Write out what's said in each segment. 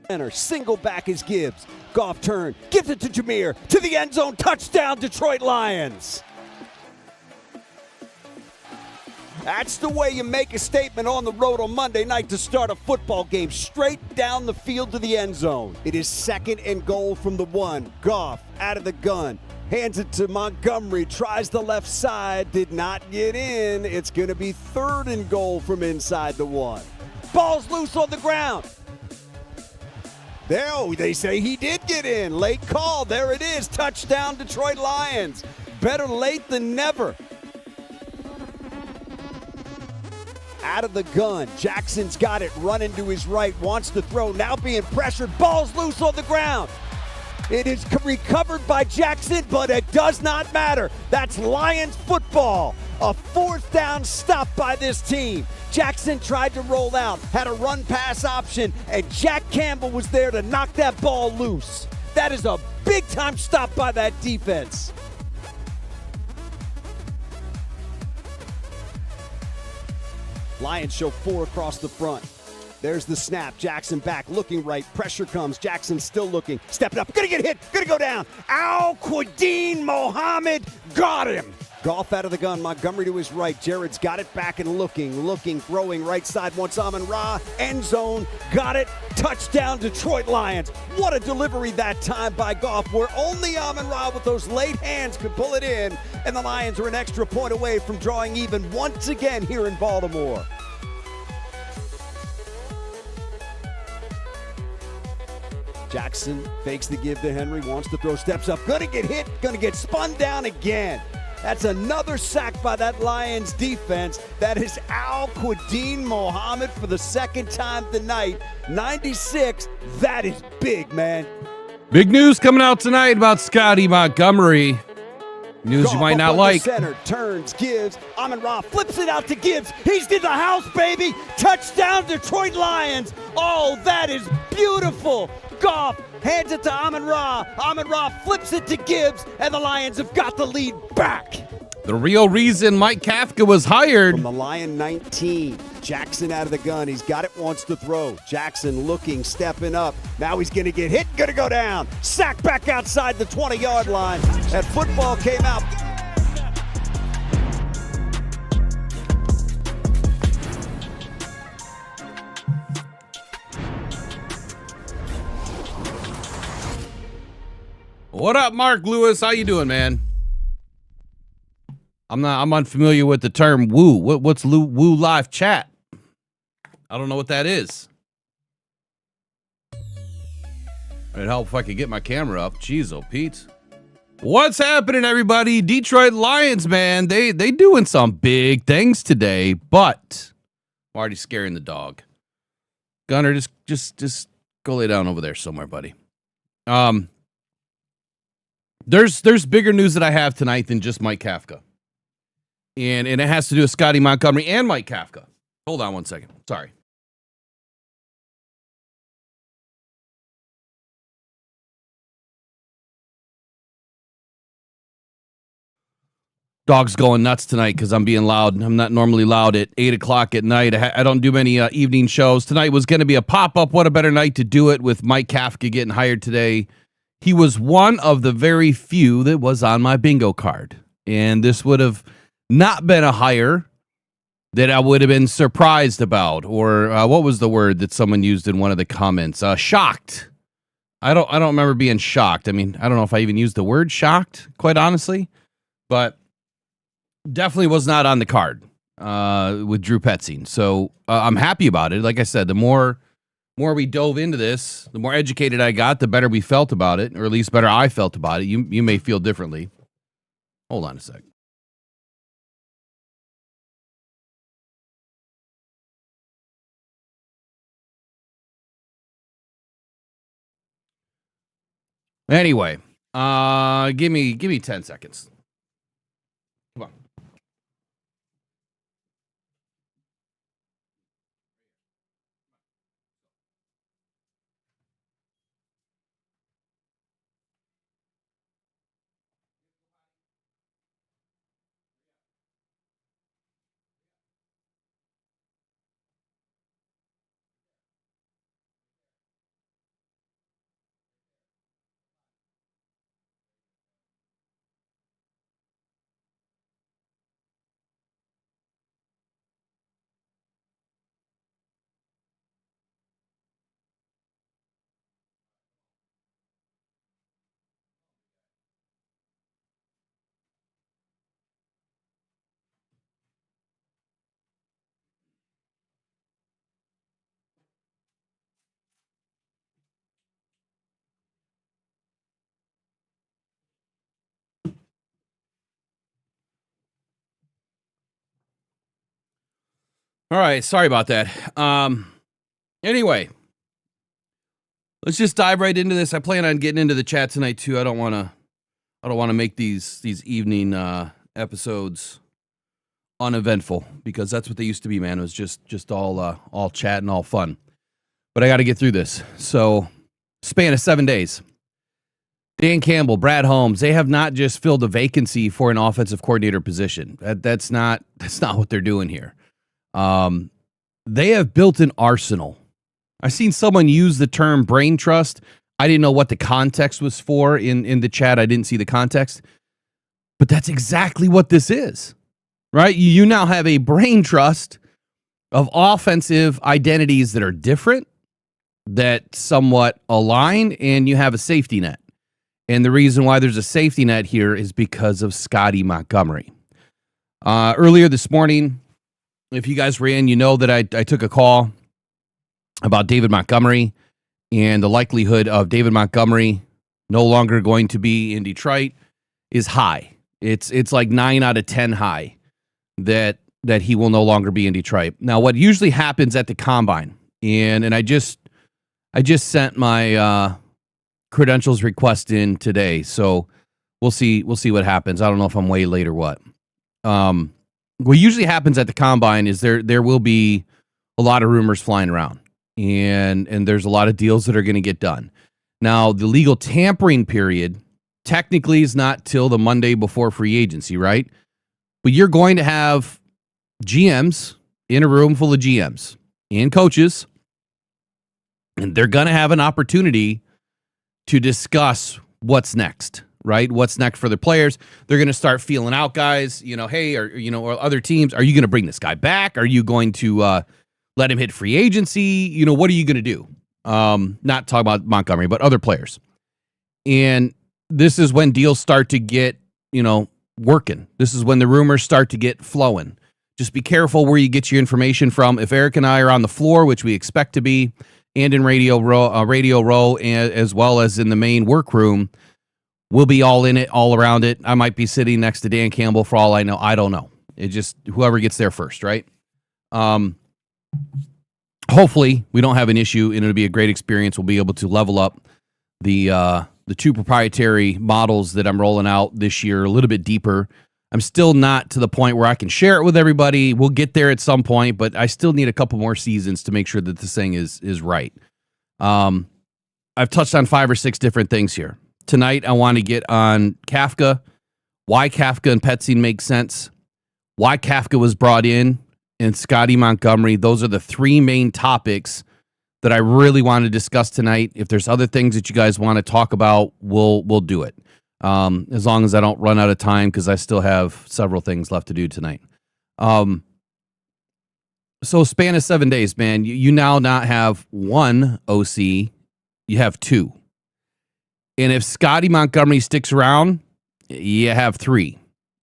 Center, single back is Gibbs. Goff turn, gives it to Jameer, to the end zone, touchdown Detroit Lions. That's the way you make a statement on the road on Monday night to start a football game, straight down the field to the end zone. It is 2nd and goal from the 1. Goff out of the gun, hands it to Montgomery, tries the left side, did not get in. It's going to be 3rd and goal from inside the 1. Ball's loose on the ground. They say he did get in. Late call. There it is. Touchdown, Detroit Lions. Better late than never. Out of the gun. Jackson's got it. Running to his right. Wants to throw. Now being pressured. Ball's loose on the ground. It is recovered by Jackson, but it does not matter. That's Lions football. A 4th down stop by this team. Jackson tried to roll out, had a run-pass option, and Jack Campbell was there to knock that ball loose. That is a big-time stop by that defense. Lions show 4 across the front. There's the snap. Jackson back, looking right. Pressure comes. Jackson still looking. Stepping up. Gonna get hit. Gonna go down. Al-Quadin Mohammed got him. Goff out of the gun. Montgomery to his right. Jared's got it back and looking, throwing right side. Wants Amon-Ra. End zone. Got it. Touchdown, Detroit Lions. What a delivery that time by Goff, where only Amon-Ra with those late hands could pull it in. And the Lions are an extra point away from drawing even once again here in Baltimore. Jackson fakes the give to Henry, wants to throw, steps up, gonna get hit, gonna get spun down again. That's another sack by that Lions defense. That is Al-Quadin Mohammed for the 2nd time tonight. 96, that is big, man. Big news coming out tonight about Scotty Montgomery. News you might not like. Center, turns, gives. Amon-Ra flips it out to Gibbs. He's to the house, baby. Touchdown, Detroit Lions. Oh, that is beautiful. Goff hands it to Amon-Ra. Amon-Ra flips it to Gibbs, and the Lions have got the lead back. The real reason Mike Kafka was hired. From the Lion 19, Jackson out of the gun. He's got it, wants to throw. Jackson looking, stepping up. Now he's going to get hit, going to go down. Sack back outside the 20-yard line. That football came out. What up, Mark Lewis? How you doing, man? I'm unfamiliar with the term woo. What's woo live chat? I don't know what that is. It'd help if I could get my camera up. Jeez, oh Pete. What's happening, everybody? Detroit Lions, man. They doing some big things today, but I'm already scaring the dog. Gunner, just go lay down over there somewhere, buddy. There's bigger news that I have tonight than just Mike Kafka. And it has to do with Scotty Montgomery and Mike Kafka. Hold on one second. Sorry. Dog's going nuts tonight because I'm being loud. I'm not normally loud at 8 o'clock at night. I don't do many evening shows. Tonight was going to be a pop-up. What a better night to do it with Mike Kafka getting hired today. He was one of the very few that was on my bingo card. And this would have not been a hire that I would have been surprised about. Or what was the word that someone used in one of the comments? Shocked. I don't remember being shocked. I mean, I don't know if I even used the word shocked, quite honestly. But definitely was not on the card with Drew Petzing. So I'm happy about it. Like I said, the more we dove into this, the more educated I got, the better we felt about it, or at least better I felt about it. You may feel differently. Hold on a sec. Anyway, give me 10 seconds. Come on. All right, sorry about that. Anyway, let's just dive right into this. I plan on getting into the chat tonight too. I don't want to make these evening episodes uneventful, because that's what they used to be, man. It was just all chat and all fun. But I got to get through this. So, span of 7 days. Dan Campbell, Brad Holmes, they have not just filled a vacancy for an offensive coordinator position. That's not what they're doing here. They have built an arsenal. I've seen someone use the term brain trust. I didn't know what the context was for in the chat. I didn't see the context. But that's exactly what this is, right? You now have a brain trust of offensive identities that are different, that somewhat align, and you have a safety net. And the reason why there's a safety net here is because of Scotty Montgomery. Earlier this morning, if you guys were in, you know that I took a call about David Montgomery and the likelihood of David Montgomery no longer going to be in Detroit is high. It's like 9 out of 10 high that he will no longer be in Detroit. Now, what usually happens at the combine, and I just sent my credentials request in today, so we'll see what happens. I don't know if I'm way late or what. What usually happens at the combine is there will be a lot of rumors flying around, and there's a lot of deals that are going to get done. Now, the legal tampering period technically is not till the Monday before free agency, right? But you're going to have GMs in a room full of GMs and coaches, and they're going to have an opportunity to discuss what's next, right? What's next for the players. They're going to start feeling out guys, hey, or other teams, are you going to bring this guy back? Are you going to let him hit free agency? What are you going to do? Not talking about Montgomery, but other players. And this is when deals start to get, working. This is when the rumors start to get flowing. Just be careful where you get your information from. If Eric and I are on the floor, which we expect to be, and in Radio Row, and as well as in the main workroom, we'll be all in it, all around it. I might be sitting next to Dan Campbell for all I know. I don't know. It just whoever gets there first, right? Hopefully we don't have an issue, and it'll be a great experience. We'll be able to level up the 2 proprietary models that I'm rolling out this year a little bit deeper. I'm still not to the point where I can share it with everybody. We'll get there at some point, but I still need a couple more seasons to make sure that this thing is right. I've touched on 5 or 6 different things here. Tonight, I want to get on Kafka, why Kafka and Petzing make sense, why Kafka was brought in, and Scotty Montgomery. Those are the 3 main topics that I really want to discuss tonight. If there's other things that you guys want to talk about, we'll do it. As long as I don't run out of time, because I still have several things left to do tonight. So span of 7 days, man, you now not have 1 OC, you have 2. And if Scotty Montgomery sticks around, you have 3,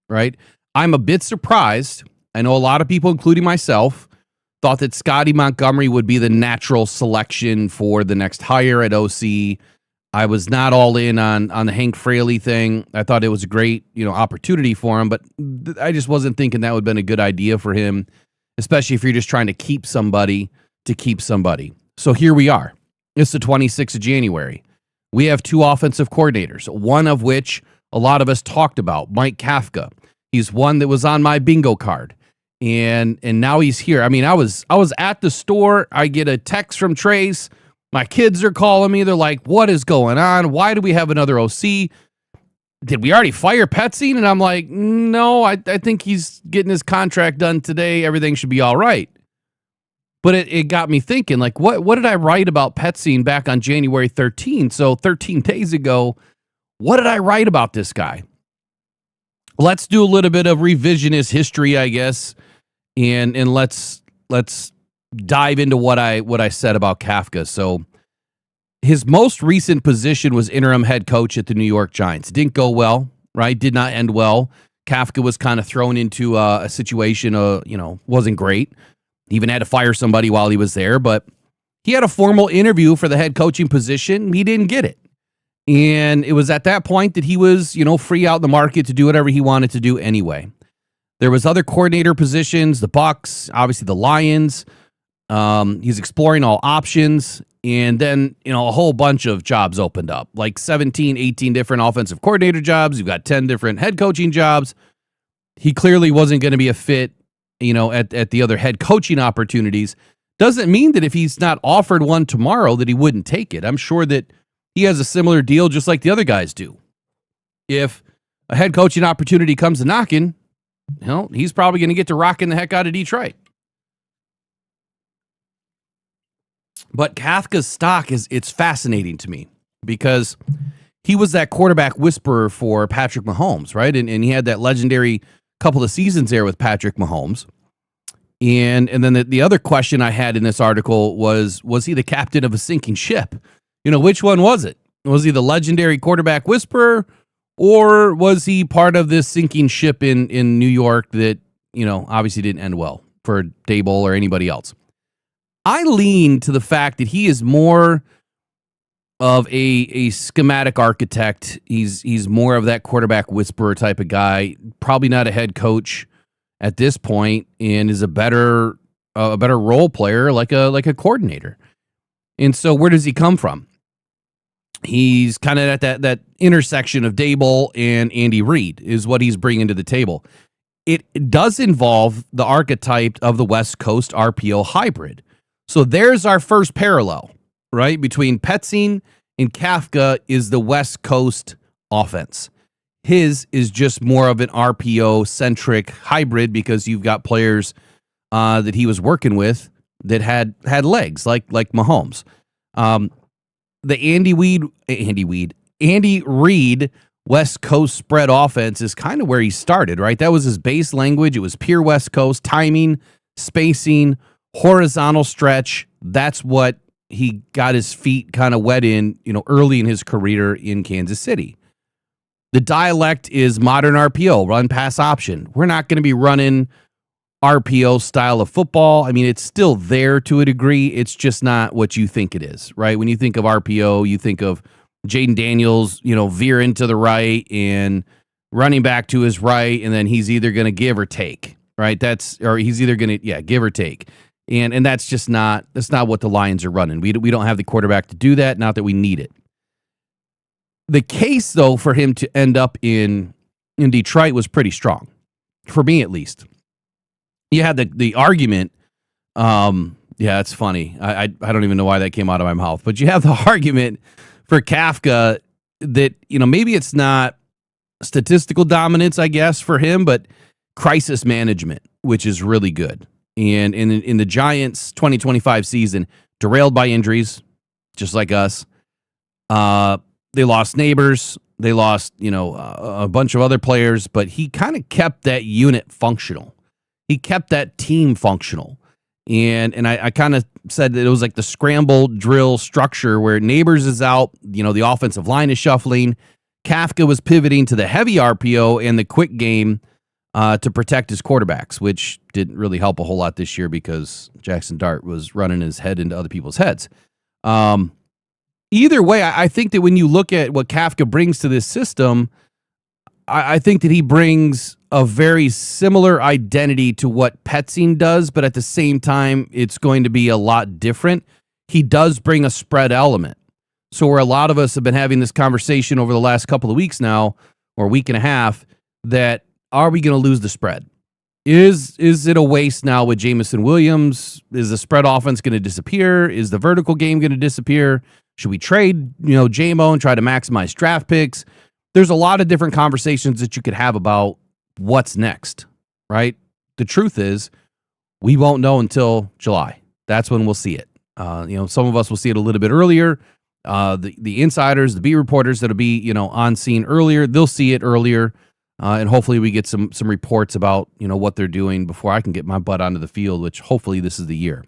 right? I'm a bit surprised. I know a lot of people, including myself, thought that Scotty Montgomery would be the natural selection for the next hire at OC. I was not all in on the Hank Fraley thing. I thought it was a great, opportunity for him, but I just wasn't thinking that would have been a good idea for him, especially if you're just trying to keep somebody to keep somebody. So here we are. It's the 26th of January. We have 2 offensive coordinators, one of which a lot of us talked about, Mike Kafka. He's one that was on my bingo card. And now he's here. I mean, I was at the store. I get a text from Trace. My kids are calling me. They're like, what is going on? Why do we have another OC? Did we already fire Petzing? And I'm like, no, I think he's getting his contract done today. Everything should be all right. But it got me thinking, like, what did I write about Petzing back on January 13th? So 13 days ago, what did I write about this guy? Let's do a little bit of revisionist history, I guess, and let's dive into what I said about Kafka. So his most recent position was interim head coach at the New York Giants. Didn't go well, right? Did not end well. Kafka was kind of thrown into a situation, wasn't great. He even had to fire somebody while he was there, but he had a formal interview for the head coaching position. He didn't get it. And it was at that point that he was, free out in the market to do whatever he wanted to do anyway. There was other coordinator positions, the Bucks, obviously the Lions. He's exploring all options. And then, a whole bunch of jobs opened up, like 17, 18 different offensive coordinator jobs. You've got 10 different head coaching jobs. He clearly wasn't going to be a fit, at the other head coaching opportunities. Doesn't mean that if he's not offered one tomorrow that he wouldn't take it. I'm sure that he has a similar deal just like the other guys do. If a head coaching opportunity comes to knocking, he's probably going to get to rocking the heck out of Detroit. But Kafka's stock it's fascinating to me because he was that quarterback whisperer for Patrick Mahomes, right? And he had that legendary couple of seasons there with Patrick Mahomes. And then the other question I had in this article was he the captain of a sinking ship? Which one was it? Was he the legendary quarterback whisperer, or was he part of this sinking ship in New York that, obviously didn't end well for Daboll or anybody else? I lean to the fact that he is more of a schematic architect. He's more of that quarterback whisperer type of guy. Probably not a head coach at this point, and is a better role player, like a coordinator. And so, where does he come from? He's kind of at that intersection of Daboll and Andy Reid is what he's bringing to the table. It does involve the archetype of the West Coast RPO hybrid. So there's our first parallel, right? Between Petzing and Kafka is the West Coast offense. His is just more of an RPO-centric hybrid because you've got players that he was working with that had legs, like Mahomes. The Andy Reid West Coast spread offense is kind of where he started, right? That was his base language. It was pure West Coast timing, spacing, horizontal stretch. That's what he got his feet kind of wet in, early in his career in Kansas City. The dialect is modern RPO, run pass option. We're not going to be running RPO style of football. I mean, it's still there to a degree. It's just not what you think it is, right? When you think of RPO, you think of Jaden Daniels, veering to the right and running back to his right, and then he's either going to give or take, right? He's either going to, give or take. And that's just not what the Lions are running. We don't have the quarterback to do that, not that we need it. The case, though, for him to end up in Detroit was pretty strong, for me at least. You had the argument. It's funny. I don't even know why that came out of my mouth, but you have the argument for Kafka that maybe it's not statistical dominance, I guess, for him, but crisis management, which is really good. And in the Giants' 2025 season, derailed by injuries, just like us. They lost Neighbors. They lost, a bunch of other players, but he kind of kept that unit functional. He kept that team functional. And I kind of said that it was like the scramble drill structure where Neighbors is out, the offensive line is shuffling. Kafka was pivoting to the heavy RPO and the quick game to protect his quarterbacks, which didn't really help a whole lot this year because Jackson Dart was running his head into other people's heads. Either way, I think that when you look at what Kafka brings to this system, I think that he brings a very similar identity to what Petzing does, but at the same time, it's going to be a lot different. He does bring a spread element. So where a lot of us have been having this conversation over the last couple of weeks now, or week and a half, that are we going to lose the spread? Is it a waste now with Jameson Williams? Is the spread offense going to disappear? Is the vertical game going to disappear? Should we trade, J-Mo and try to maximize draft picks? There's a lot of different conversations that you could have about what's next, right? The truth is, we won't know until July. That's when we'll see it. Some of us will see it a little bit earlier. The insiders, the beat reporters that'll be, on scene earlier, they'll see it earlier. And hopefully we get some reports about, what they're doing before I can get my butt onto the field, which hopefully this is the year.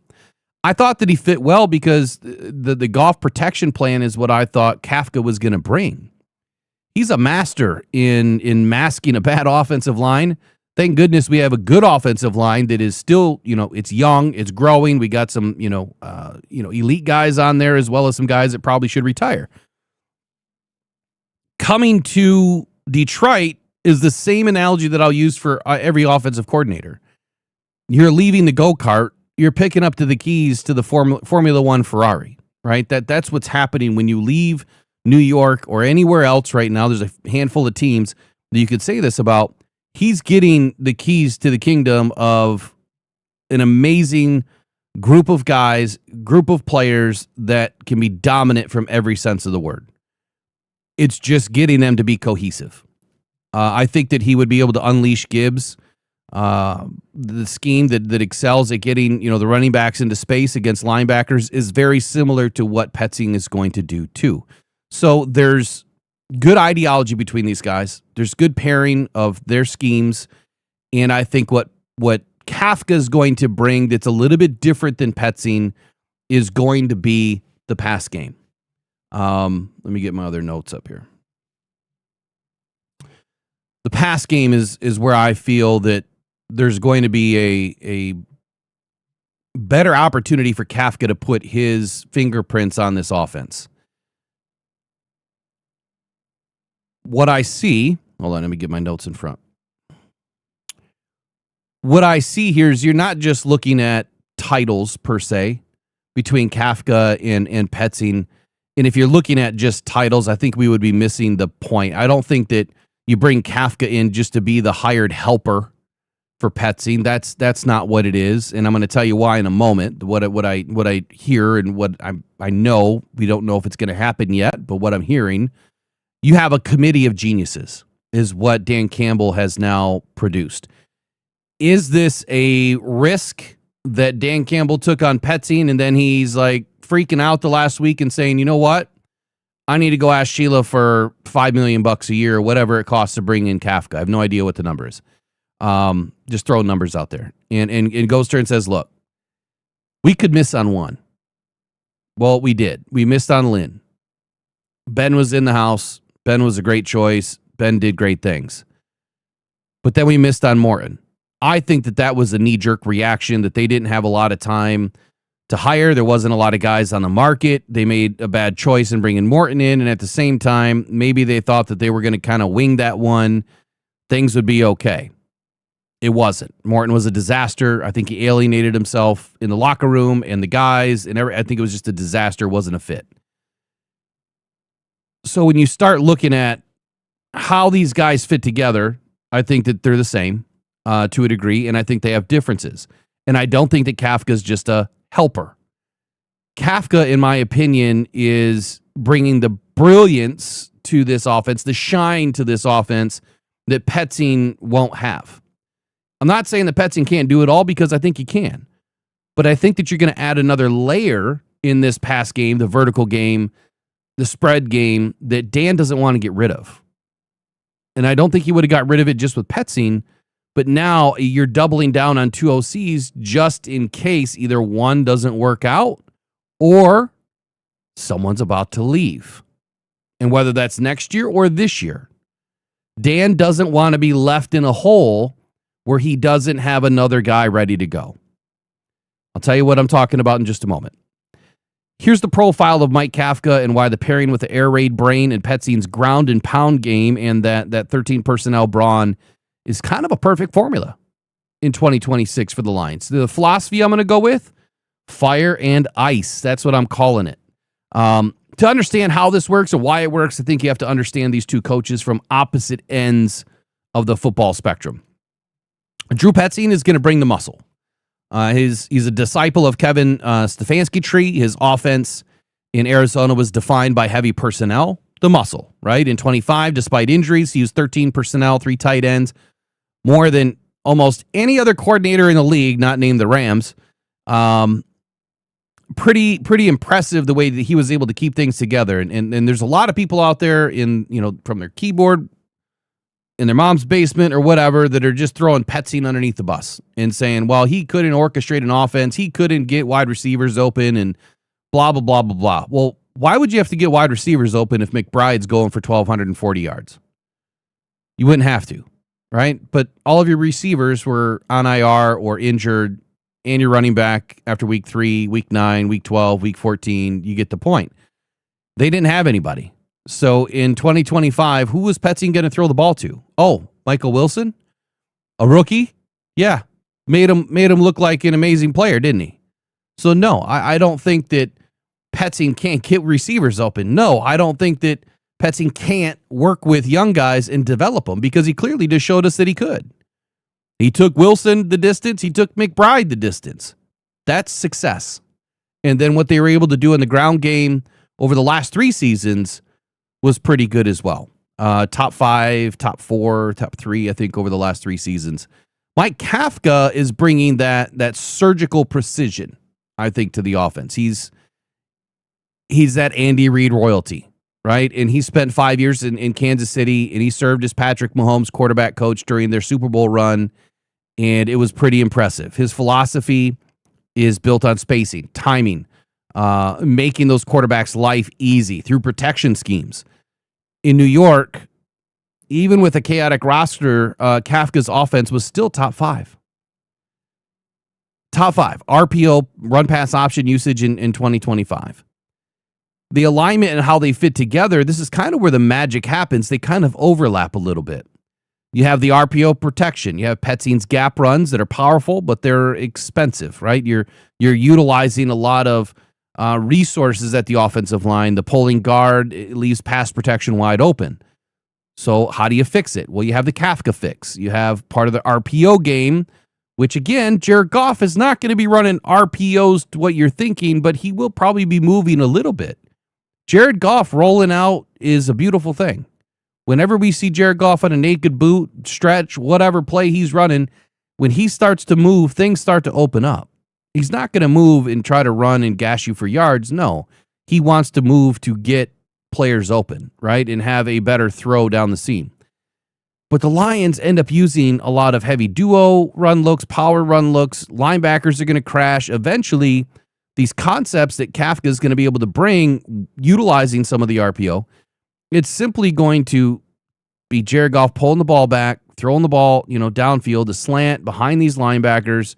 I thought that he fit well because the golf protection plan is what I thought Kafka was going to bring. He's a master in masking a bad offensive line. Thank goodness we have a good offensive line that is still, it's young, it's growing. We got some, elite guys on there as well as some guys that probably should retire. Coming to Detroit, is the same analogy that I'll use for every offensive coordinator. You're leaving the go-kart, you're picking up to the keys to the Formula One Ferrari, right? That's what's happening when you leave New York or anywhere else right now. There's a handful of teams that you could say this about. He's getting the keys to the kingdom of an amazing group of guys, group of players that can be dominant from every sense of the word. It's just getting them to be cohesive. I think that he would be able to unleash Gibbs, the scheme that excels at getting the running backs into space against linebackers is very similar to what Petzing is going to do too. So there's good ideology between these guys. There's good pairing of their schemes, and I think what Kafka is going to bring that's a little bit different than Petzing is going to be the pass game. Let me get my other notes up here. The pass game is where I feel that there's going to be a better opportunity for Kafka to put his fingerprints on this offense. What I see, hold on, let me get my notes in front. What I see here is you're not just looking at titles per se between Kafka and Petzing. And if you're looking at just titles, I think we would be missing the point. I don't think that you bring Kafka in just to be the hired helper for Petzing. That's not what it is, and I'm going to tell you why in a moment. What I hear and what I know, we don't know if it's going to happen yet, but what I'm hearing, you have a committee of geniuses, is what Dan Campbell has now produced. Is this a risk that Dan Campbell took on Petzing, and then he's like freaking out the last week and saying, you know what? I need to go ask Sheila for $5 million a year, or whatever it costs to bring in Kafka. I have no idea what the number is. Just throw numbers out there. And goes there and says, look, we could miss on one. Well, we did. We missed on Lynn. Ben was in the house. Ben was a great choice. Ben did great things. But then we missed on Morton. I think that was a knee-jerk reaction, that they didn't have a lot of time to hire. There wasn't a lot of guys on the market. They made a bad choice in bringing Morton in, and at the same time, maybe they thought that they were going to kind of wing that one. Things would be okay. It wasn't. Morton was a disaster. I think he alienated himself in the locker room and the guys, and I think it was just a disaster. It wasn't a fit. So when you start looking at how these guys fit together, I think that they're the same to a degree, and I think they have differences. And I don't think that Kafka is just a helper. Kafka, in my opinion, is bringing the brilliance to this offense, the shine to this offense that Petzing won't have. I'm not saying that Petzing can't do it all, because I think he can. But I think that you're going to add another layer in this pass game, the vertical game, the spread game, that Dan doesn't want to get rid of. And I don't think he would have got rid of it just with Petzing, but now you're doubling down on two OCs just in case either one doesn't work out or someone's about to leave. And whether that's next year or this year, Dan doesn't want to be left in a hole where he doesn't have another guy ready to go. I'll tell you what I'm talking about in just a moment. Here's the profile of Mike Kafka and why the pairing with the air raid brain and Petzing's ground and pound game and that 13 personnel brawn is kind of a perfect formula in 2026 for the Lions. The philosophy I'm going to go with, fire and ice. That's what I'm calling it. To understand how this works and why it works, I think you have to understand these two coaches from opposite ends of the football spectrum. Drew Petzing is going to bring the muscle. He's a disciple of Kevin Stefanski tree. His offense in Arizona was defined by heavy personnel, the muscle, right? In 25, despite injuries, he used 13 personnel, 3 tight ends, more than almost any other coordinator in the league, not named the Rams. Pretty impressive the way that he was able to keep things together. And there's a lot of people out there from their keyboard in their mom's basement or whatever that are just throwing Petzing underneath the bus and saying, well, he couldn't orchestrate an offense. He couldn't get wide receivers open and blah, blah, blah, blah, blah. Well, why would you have to get wide receivers open if McBride's going for 1,240 yards? You wouldn't have to, right? But all of your receivers were on IR or injured, and your running back after week 3, week 9, week 12, week 14, you get the point. They didn't have anybody. So in 2025, who was Petzing going to throw the ball to? Oh, Michael Wilson, a rookie. Yeah, made him look like an amazing player, didn't he? So no, I don't think that Petzing can't get receivers open. No, I don't think that Petzing can't work with young guys and develop them, because he clearly just showed us that he could. He took Wilson the distance. He took McBride the distance. That's success. And then what they were able to do in the ground game over the last 3 seasons was pretty good as well. Top 5, top 4, top 3, I think, over the last 3 seasons. Mike Kafka is bringing that surgical precision, I think, to the offense. He's that Andy Reid royalty, right? And he spent 5 years in Kansas City, and he served as Patrick Mahomes' quarterback coach during their Super Bowl run, and it was pretty impressive. His philosophy is built on spacing, timing, making those quarterbacks' life easy through protection schemes. In New York, even with a chaotic roster, Kafka's offense was still top 5. Top 5 RPO, run pass option usage in 2025. The alignment and how they fit together, this is kind of where the magic happens. They kind of overlap a little bit. You have the RPO protection. You have Petzing's gap runs that are powerful, but they're expensive, right? You're utilizing a lot of resources at the offensive line. The pulling guard, it leaves pass protection wide open. So how do you fix it? Well, you have the Kafka fix. You have part of the RPO game, which, again, Jared Goff is not going to be running RPOs to what you're thinking, but he will probably be moving a little bit. Jared Goff rolling out is a beautiful thing. Whenever we see Jared Goff on a naked boot, stretch, whatever play he's running, when he starts to move, things start to open up. He's not going to move and try to run and gash you for yards. No, he wants to move to get players open, right, and have a better throw down the seam. But the Lions end up using a lot of heavy duo run looks, power run looks. Linebackers are going to crash. Eventually, these concepts that Kafka is going to be able to bring, utilizing some of the RPO, it's simply going to be Jared Goff pulling the ball back, throwing the ball, downfield, a slant behind these linebackers,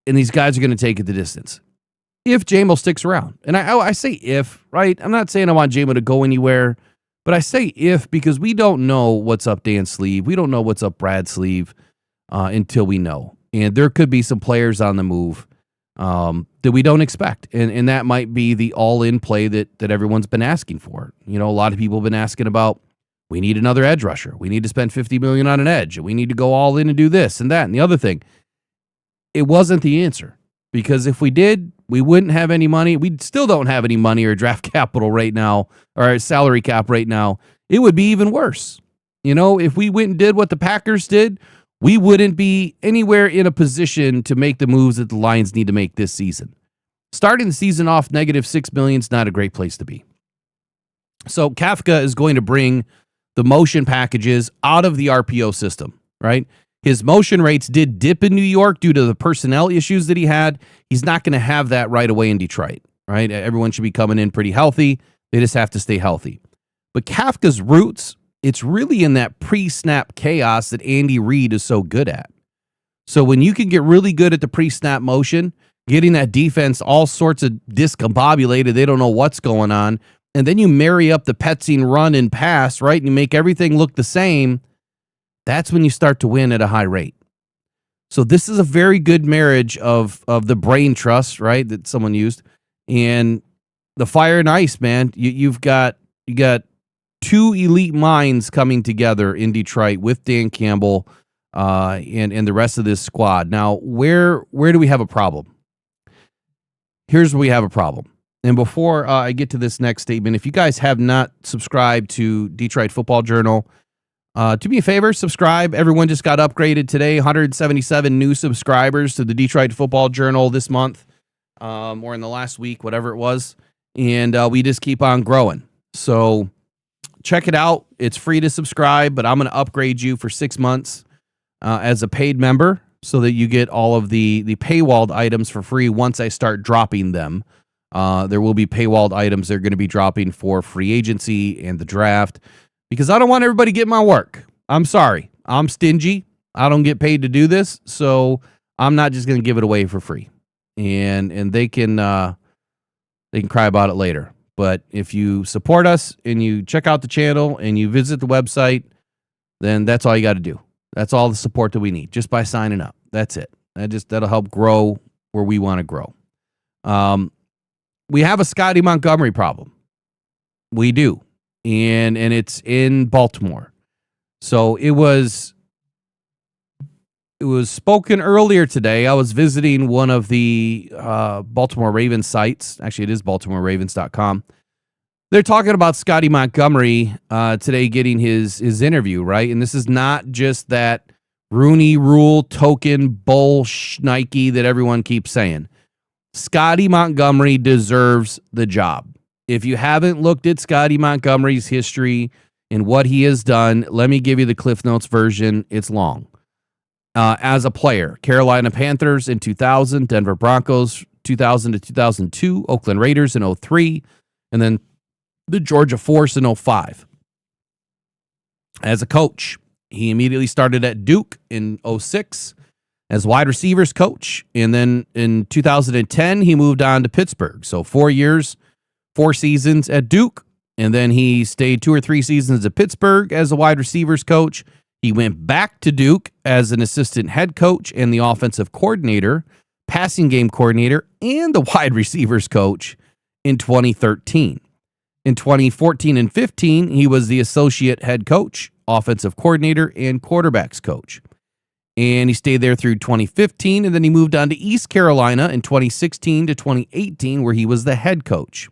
and these guys are going to take it the distance. If Jamo sticks around. And I say if, right? I'm not saying I want Jamo to go anywhere, but I say if because we don't know what's up Dan's sleeve. We don't know what's up Brad's sleeve until we know. And there could be some players on the move that we don't expect. And that might be the all-in play that everyone's been asking for. A lot of people have been asking about, we need another edge rusher. We need to spend $50 million on an edge. We need to go all in and do this and that and the other thing. It wasn't the answer, because if we did, we wouldn't have any money. We still don't have any money or draft capital right now, or salary cap right now. It would be even worse. If we went and did what the Packers did, we wouldn't be anywhere in a position to make the moves that the Lions need to make this season. Starting the season off negative $6 million is not a great place to be. So Kafka is going to bring the motion packages out of the RPO system, right? His motion rates did dip in New York due to the personnel issues that he had. He's not going to have that right away in Detroit, right? Everyone should be coming in pretty healthy. They just have to stay healthy. But Kafka's roots, it's really in that pre-snap chaos that Andy Reid is so good at. So when you can get really good at the pre-snap motion, getting that defense all sorts of discombobulated, they don't know what's going on, and then you marry up the Petzing run and pass, right, and you make everything look the same, that's when you start to win at a high rate. So this is a very good marriage of the brain trust, right, that someone used, and the fire and ice, man. You got 2 elite minds coming together in Detroit with Dan Campbell and the rest of this squad. Now, where do we have a problem? Here's where we have a problem. And before I get to this next statement, if you guys have not subscribed to Detroit Football Journal, do me a favor, subscribe. Everyone just got upgraded today. 177 new subscribers to the Detroit Football Journal this month, or in the last week, whatever it was. And we just keep on growing. So check it out. It's free to subscribe, but I'm going to upgrade you for 6 months as a paid member so that you get all of the paywalled items for free once I start dropping them. There will be paywalled items that are going to be dropping for free agency and the draft, because I don't want everybody getting my work. I'm sorry. I'm stingy. I don't get paid to do this, so I'm not just going to give it away for free. And they can cry about it later. But if you support us and you check out the channel and you visit the website, then that's all you got to do. That's all the support that we need just by signing up. That's it. That'll help grow where we want to grow. We have a Scotty Montgomery problem. We do. And it's in Baltimore. So it was spoken earlier today. I was visiting one of the Baltimore Ravens sites. Actually, it is BaltimoreRavens.com. They're talking about Scotty Montgomery today getting his interview, right? And this is not just that Rooney Rule token bull Nike that everyone keeps saying. Scotty Montgomery deserves the job. If you haven't looked at Scotty Montgomery's history and what he has done, let me give you the Cliff Notes version. It's long. As a player, Carolina Panthers in 2000, Denver Broncos 2000 to 2002, Oakland Raiders in 2003, and then the Georgia Force in 2005. As a coach, he immediately started at Duke in 2006 as wide receivers coach, and then in 2010 he moved on to Pittsburgh. So 4 years, 4 seasons at Duke, and then he stayed 2 or 3 seasons at Pittsburgh as a wide receivers coach. He went back to Duke as an assistant head coach and the offensive coordinator, passing game coordinator, and the wide receivers coach in 2013. In 2014 and 15, he was the associate head coach, offensive coordinator, and quarterbacks coach. And he stayed there through 2015, and then he moved on to East Carolina in 2016 to 2018, where he was the head coach.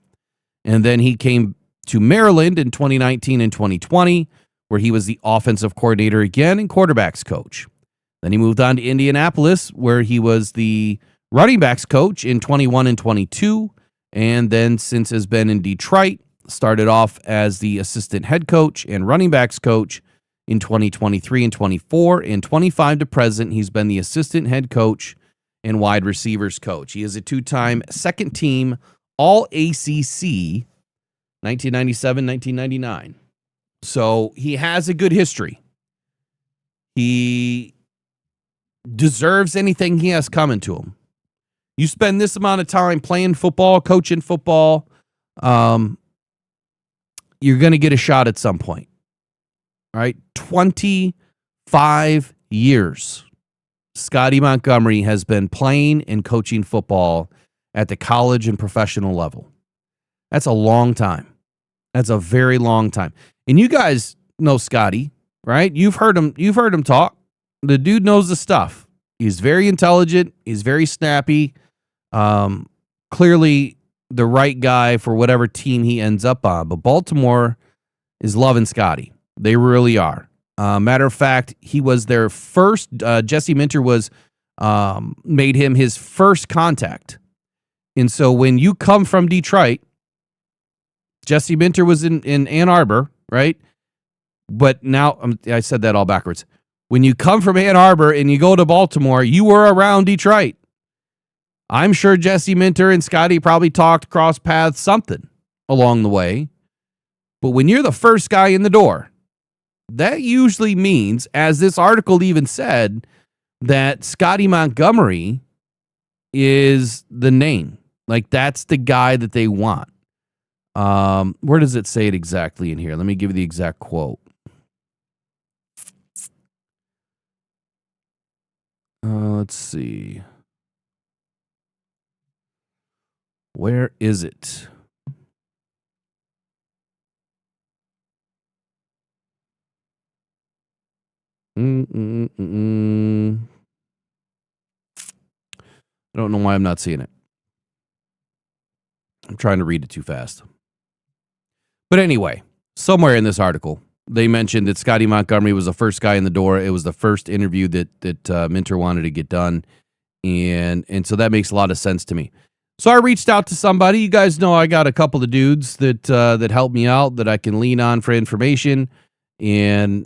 And then he came to Maryland in 2019 and 2020, where he was the offensive coordinator again and quarterbacks coach. Then he moved on to Indianapolis, where he was the running backs coach in 21 and 22, and then since has been in Detroit, started off as the assistant head coach and running backs coach in 2023 and 24, and 25 to present, he's been the assistant head coach and wide receivers coach. He is a 2-time second team All-ACC 1997-1999. So he has a good history. He deserves anything he has coming to him. You spend this amount of time playing football, coaching football, you're going to get a shot at some point. All right? 25 years. Scotty Montgomery has been playing and coaching football at the college and professional level. That's a long time. That's a very long time. And you guys know Scotty, right? You've heard him talk. The dude knows the stuff. He's very intelligent. He's very snappy. Clearly the right guy for whatever team he ends up on. But Baltimore is loving Scotty. They really are. Matter of fact, he was their first. Jesse Minter was made him his first contact. And so when you come from Detroit, Jesse Minter was in Ann Arbor, right? But now, I said that all backwards. When you come from Ann Arbor and you go to Baltimore, you were around Detroit. I'm sure Jesse Minter and Scotty probably talked, cross paths, something along the way. But when you're the first guy in the door, that usually means, as this article even said, that Scotty Montgomery is the name. Like, that's the guy that they want. Where does it say it exactly in here? Let me give you the exact quote. Let's see. Where is it? I don't know why I'm not seeing it. I'm trying to read it too fast. But anyway, somewhere in this article, they mentioned that Scotty Montgomery was the first guy in the door. It was the first interview that Minter wanted to get done. And so that makes a lot of sense to me. So I reached out to somebody. You guys know I got a couple of dudes that help me out, that I can lean on for information. And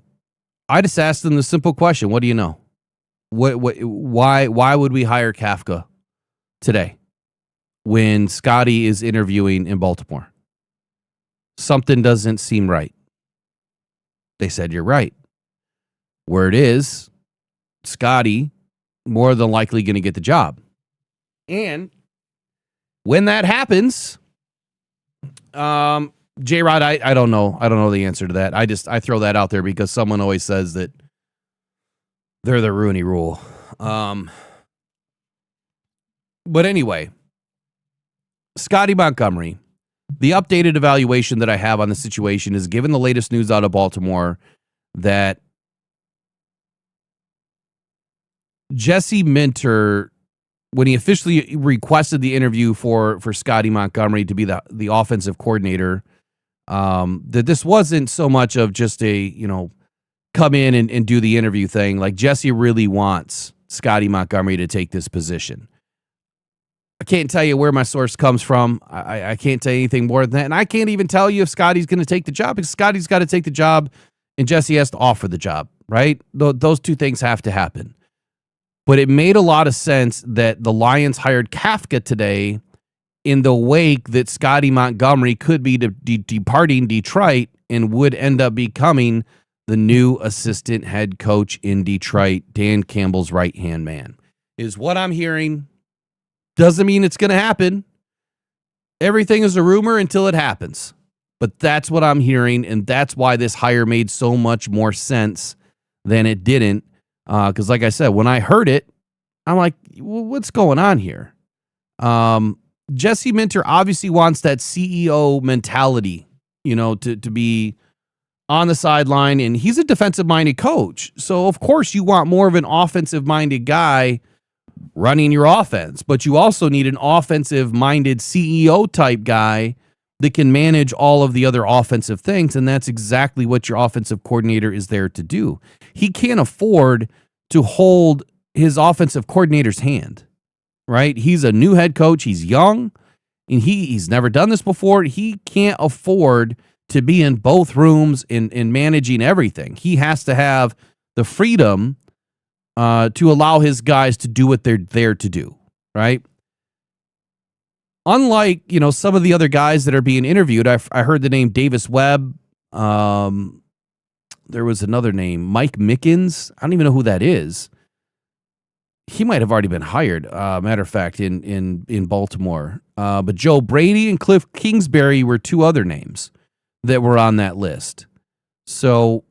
I just asked them the simple question: what do you know? Why would we hire Kafka today when Scotty is interviewing in Baltimore? Something doesn't seem right. They said, you're right. Word is, Scotty more than likely going to get the job. And when that happens, J-Rod, I don't know. I don't know the answer to that. I throw that out there because someone always says that they're the Rooney Rule. But anyway, Scotty Montgomery, the updated evaluation that I have on the situation is, given the latest news out of Baltimore, that Jesse Minter, when he officially requested the interview for Scotty Montgomery to be the offensive coordinator, that this wasn't so much of just a, come in and do the interview thing. Like, Jesse really wants Scotty Montgomery to take this position. I can't tell you where my source comes from. I can't tell you anything more than that. And I can't even tell you if Scotty's going to take the job, because Scotty's got to take the job and Jesse has to offer the job, right? Those two things have to happen. But it made a lot of sense that the Lions hired Kafka today in the wake that Scotty Montgomery could be departing Detroit and would end up becoming the new assistant head coach in Detroit, Dan Campbell's right-hand man, is what I'm hearing. Doesn't mean it's going to happen. Everything is a rumor until it happens. But that's what I'm hearing, and that's why this hire made so much more sense than it didn't. Because like I said, when I heard it, I'm like, what's going on here? Jesse Minter obviously wants that CEO mentality, to be on the sideline, and he's a defensive-minded coach. So, of course, you want more of an offensive-minded guy running your offense, but you also need an offensive-minded CEO-type guy that can manage all of the other offensive things, and that's exactly what your offensive coordinator is there to do. He can't afford to hold his offensive coordinator's hand, right? He's a new head coach. He's young, and he's never done this before. He can't afford to be in both rooms in managing everything. He has to have the freedom to allow his guys to do what they're there to do, right? Unlike, some of the other guys that are being interviewed, I heard the name Davis Webb. There was another name, Mike Mickens. I don't even know who that is. He might have already been hired, matter of fact, in Baltimore. But Joe Brady and Cliff Kingsbury were two other names that were on that list. So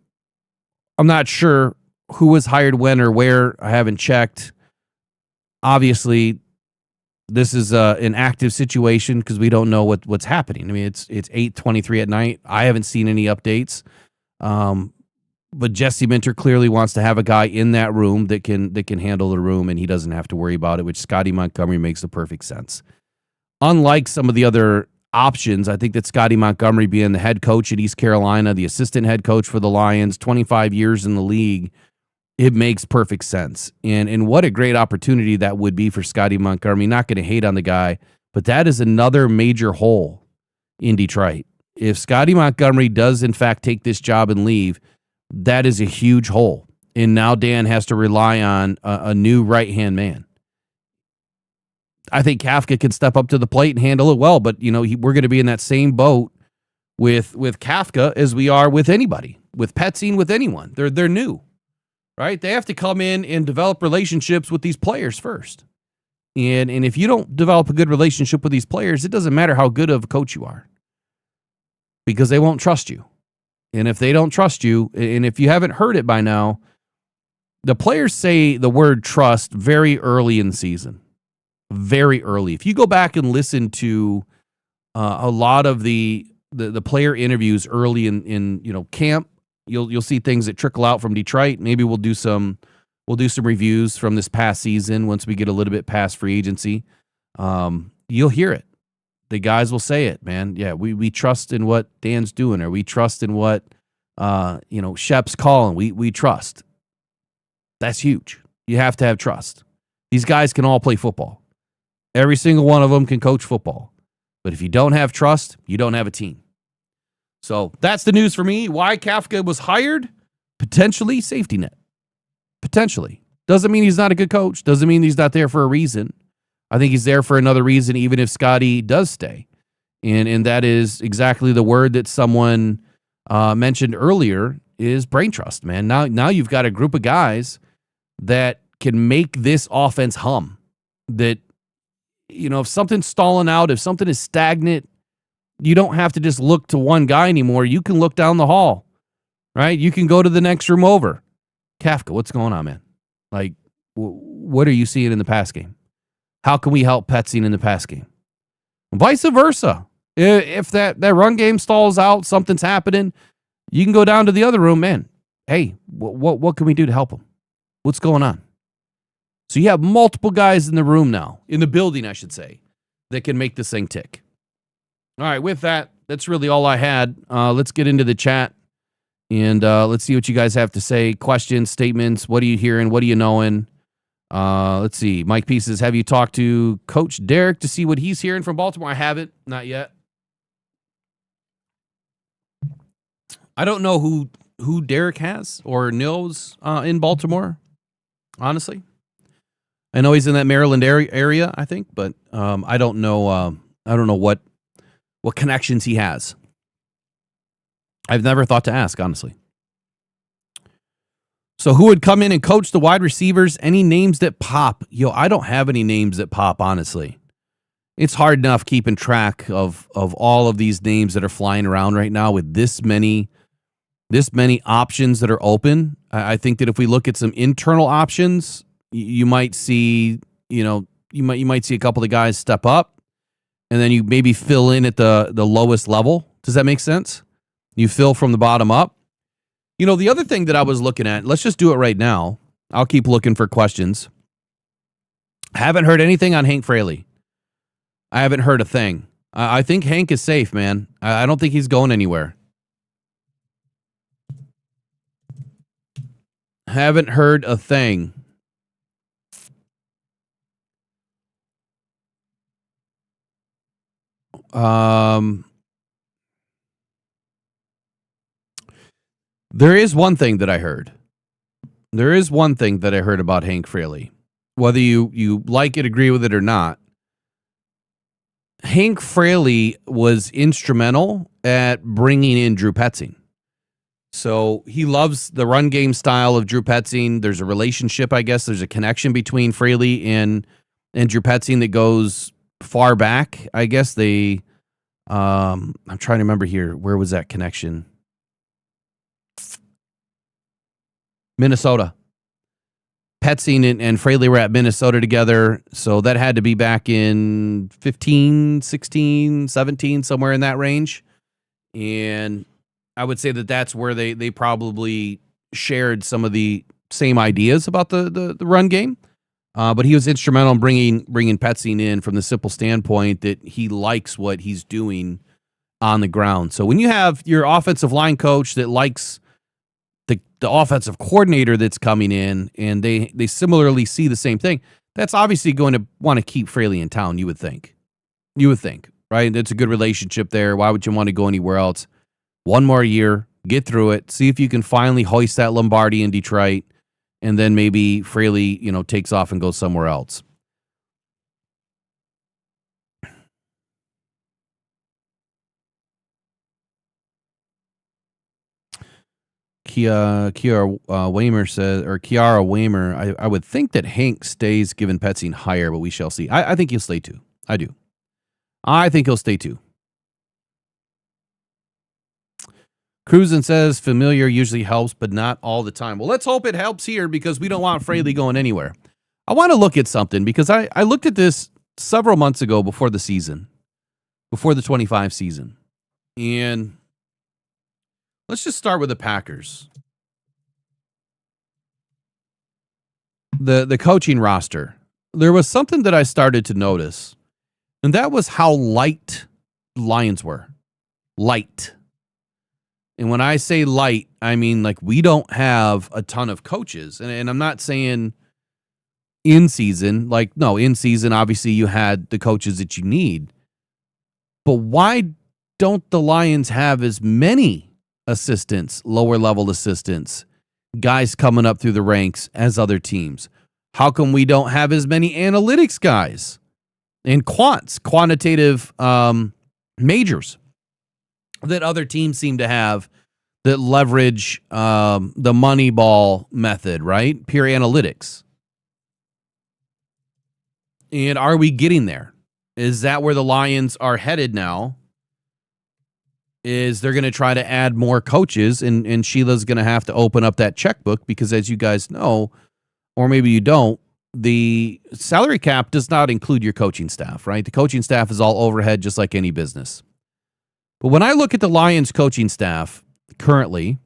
I'm not sure who was hired when or where. I haven't checked. Obviously, this is an active situation because we don't know what's happening. I mean, it's 8:23 at night. I haven't seen any updates. But Jesse Minter clearly wants to have a guy in that room that can handle the room, and he doesn't have to worry about it, which Scotty Montgomery makes the perfect sense. Unlike some of the other options, I think that Scotty Montgomery being the head coach at East Carolina, the assistant head coach for the Lions, 25 years in the league, it makes perfect sense. And what a great opportunity that would be for Scotty Montgomery. Not going to hate on the guy, but that is another major hole in Detroit. If Scotty Montgomery does, in fact, take this job and leave, that is a huge hole. And now Dan has to rely on a new right-hand man. I think Kafka can step up to the plate and handle it well, but we're going to be in that same boat with Kafka as we are with anybody, with Petzing, with anyone. They're new, right? They have to come in and develop relationships with these players first. And if you don't develop a good relationship with these players, it doesn't matter how good of a coach you are, because they won't trust you. And if they don't trust you, and if you haven't heard it by now, the players say the word trust very early in the season. Very early. If you go back and listen to a lot of the player interviews early in camp, you'll see things that trickle out from Detroit. Maybe we'll do some reviews from this past season once we get a little bit past free agency. You'll hear it. The guys will say it, man. Yeah, we trust in what Dan's doing, or we trust in what Shep's calling. We trust. That's huge. You have to have trust. These guys can all play football. Every single one of them can coach football. But if you don't have trust, you don't have a team. So that's the news for me. Why Kafka was hired? Potentially safety net. Potentially. Doesn't mean he's not a good coach. Doesn't mean he's not there for a reason. I think he's there for another reason, even if Scotty does stay. And that is exactly the word that someone mentioned earlier, is brain trust, man. Now you've got a group of guys that can make this offense hum. That, if something's stalling out, if something is stagnant, You don't have to just look to one guy anymore. You can look down the hall, right? You can go to the next room over. Kafka, what's going on, man? Like, what are you seeing in the pass game? How can we help Petsing in the pass game? Vice versa. If that run game stalls out, something's happening, you can go down to the other room, man. Hey, what can we do to help him? What's going on? So you have multiple guys in the room now, in the building, I should say, that can make this thing tick. All right, with that, that's really all I had. Let's get into the chat, and let's see what you guys have to say. Questions, statements, what are you hearing? What are you knowing? Let's see. Mike Pieces, have you talked to Coach Derek to see what he's hearing from Baltimore? I haven't, not yet. I don't know who Derek has or knows in Baltimore, honestly. I know he's in that Maryland area, I think, but I don't know. I don't know what connections he has. I've never thought to ask, honestly. So who would come in and coach the wide receivers? Any names that pop? I don't have any names that pop, honestly. It's hard enough keeping track of all of these names that are flying around right now with this many options that are open. I think that if we look at some internal options, you might see, you might see a couple of guys step up, and then you maybe fill in at the lowest level. Does that make sense? You fill from the bottom up. The other thing that I was looking at, let's just do it right now. I'll keep looking for questions. Haven't heard anything on Hank Fraley. I haven't heard a thing. I think Hank is safe, man. I don't think he's going anywhere. Haven't heard a thing. There is one thing that I heard. There is one thing that I heard about Hank Fraley. Whether you like it, agree with it or not, Hank Fraley was instrumental at bringing in Drew Petzing. So he loves the run game style of Drew Petzing. There's a relationship, I guess. There's a connection between Fraley and Drew Petzing that goes far back. I guess they, I'm trying to remember here. Where was that connection? Minnesota. Petzing and Fraley were at Minnesota together. So that had to be back in 15, 16, 17, somewhere in that range. And I would say that that's where they probably shared some of the same ideas about the run game. But he was instrumental in bringing Petzing in from the simple standpoint that he likes what he's doing on the ground. So when you have your offensive line coach that likes the offensive coordinator that's coming in, and they similarly see the same thing, that's obviously going to want to keep Fraley in town, you would think. Right? That's a good relationship there. Why would you want to go anywhere else? One more year, get through it, see if you can finally hoist that Lombardi in Detroit, and then maybe Fraley, takes off and goes somewhere else. Kiara Waymer, I would think that Hank stays given Petzing higher, but we shall see. I think he'll stay too. I do. I think he'll stay too. Cruisin says familiar usually helps, but not all the time. Well, let's hope it helps here because we don't want Fraley going anywhere. I want to look at something because I looked at this several months ago before the season, before the 25 season. And let's just start with the Packers. The coaching roster. There was something that I started to notice, and that was how light Lions were. Light. And when I say light, I mean like we don't have a ton of coaches. And I'm not saying in season. Like, no, in season, obviously you had the coaches that you need. But why don't the Lions have as many assistants, lower level assistants, guys coming up through the ranks as other teams? How come we don't have as many analytics guys and quantitative majors that other teams seem to have that leverage the money ball method, right? Pure analytics. And are we getting there? Is that where the Lions are headed now? is they're going to try to add more coaches, and Sheila's going to have to open up that checkbook because, as you guys know, or maybe you don't, the salary cap does not include your coaching staff, right? The coaching staff is all overhead, just like any business. But when I look at the Lions coaching staff currently,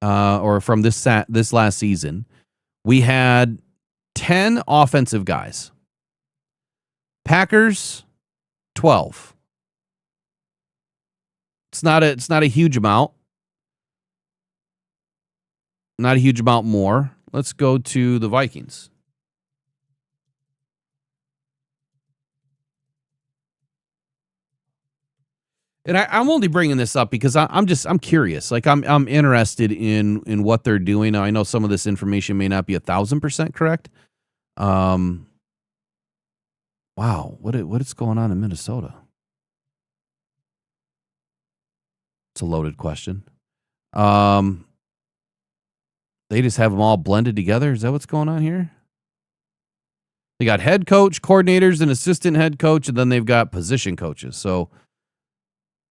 or from this last season, we had 10 offensive guys. Packers, 12. It's not a huge amount. Not a huge amount more. Let's go to the Vikings. And I'm only bringing this up because I'm curious. Like I'm interested in what they're doing. Now, I know some of this information may not be 1,000% correct. Wow, what is going on in Minnesota? It's a loaded question. They just have them all blended together. Is that what's going on here? They got head coach, coordinators, and assistant head coach, and then they've got position coaches. So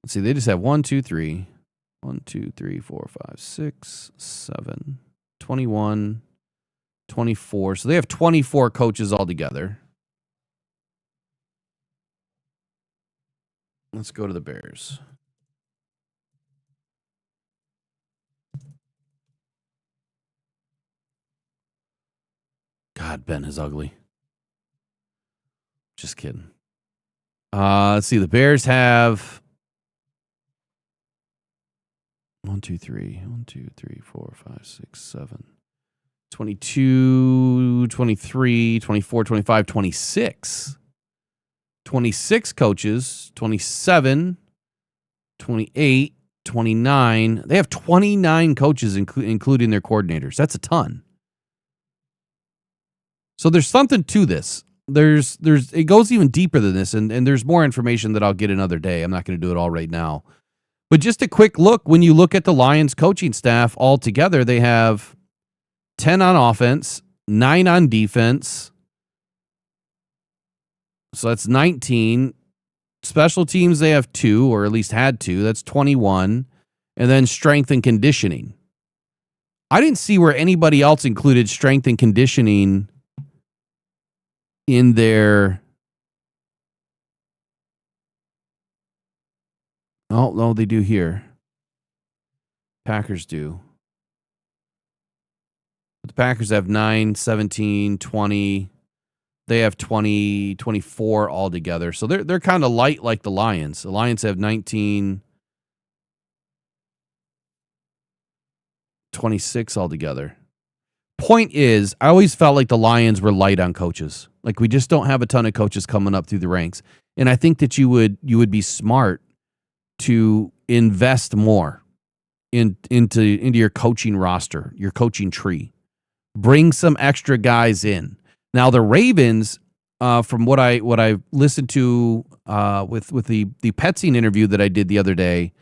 let's see, they just have 1, 2, 3, 1, 2, 3, 4, 5, 6, 7, 21, 24. So they have 24 coaches altogether. Let's go to the Bears. God, Ben is ugly. Just kidding. Let's see. The Bears have 1, 2, 3, 1, 2, 3, 4, 5, 6, 7, 22, 23, 24, 25, 26. 26 coaches, 27, 28, 29. They have 29 coaches, including their coordinators. That's a ton. So there's something to this. It goes even deeper than this, and there's more information that I'll get another day. I'm not going to do it all right now. But just a quick look, when you look at the Lions coaching staff all together, they have 10 on offense, 9 on defense. So that's 19. Special teams, they have 2, or at least had 2. That's 21. And then strength and conditioning. I didn't see where anybody else included strength and conditioning in their... Oh, no, they do here. Packers do. But the Packers have 9, 17, 20. They have 20, 24 altogether. So they're kind of light like the Lions. The Lions have 19, 26 altogether. Point is, I always felt like the Lions were light on coaches. Like we just don't have a ton of coaches coming up through the ranks. And I think that you would be smart to invest more into your coaching roster, your coaching tree. Bring some extra guys in. Now the Ravens, from what I listened to with the Petsing interview that I did the other day,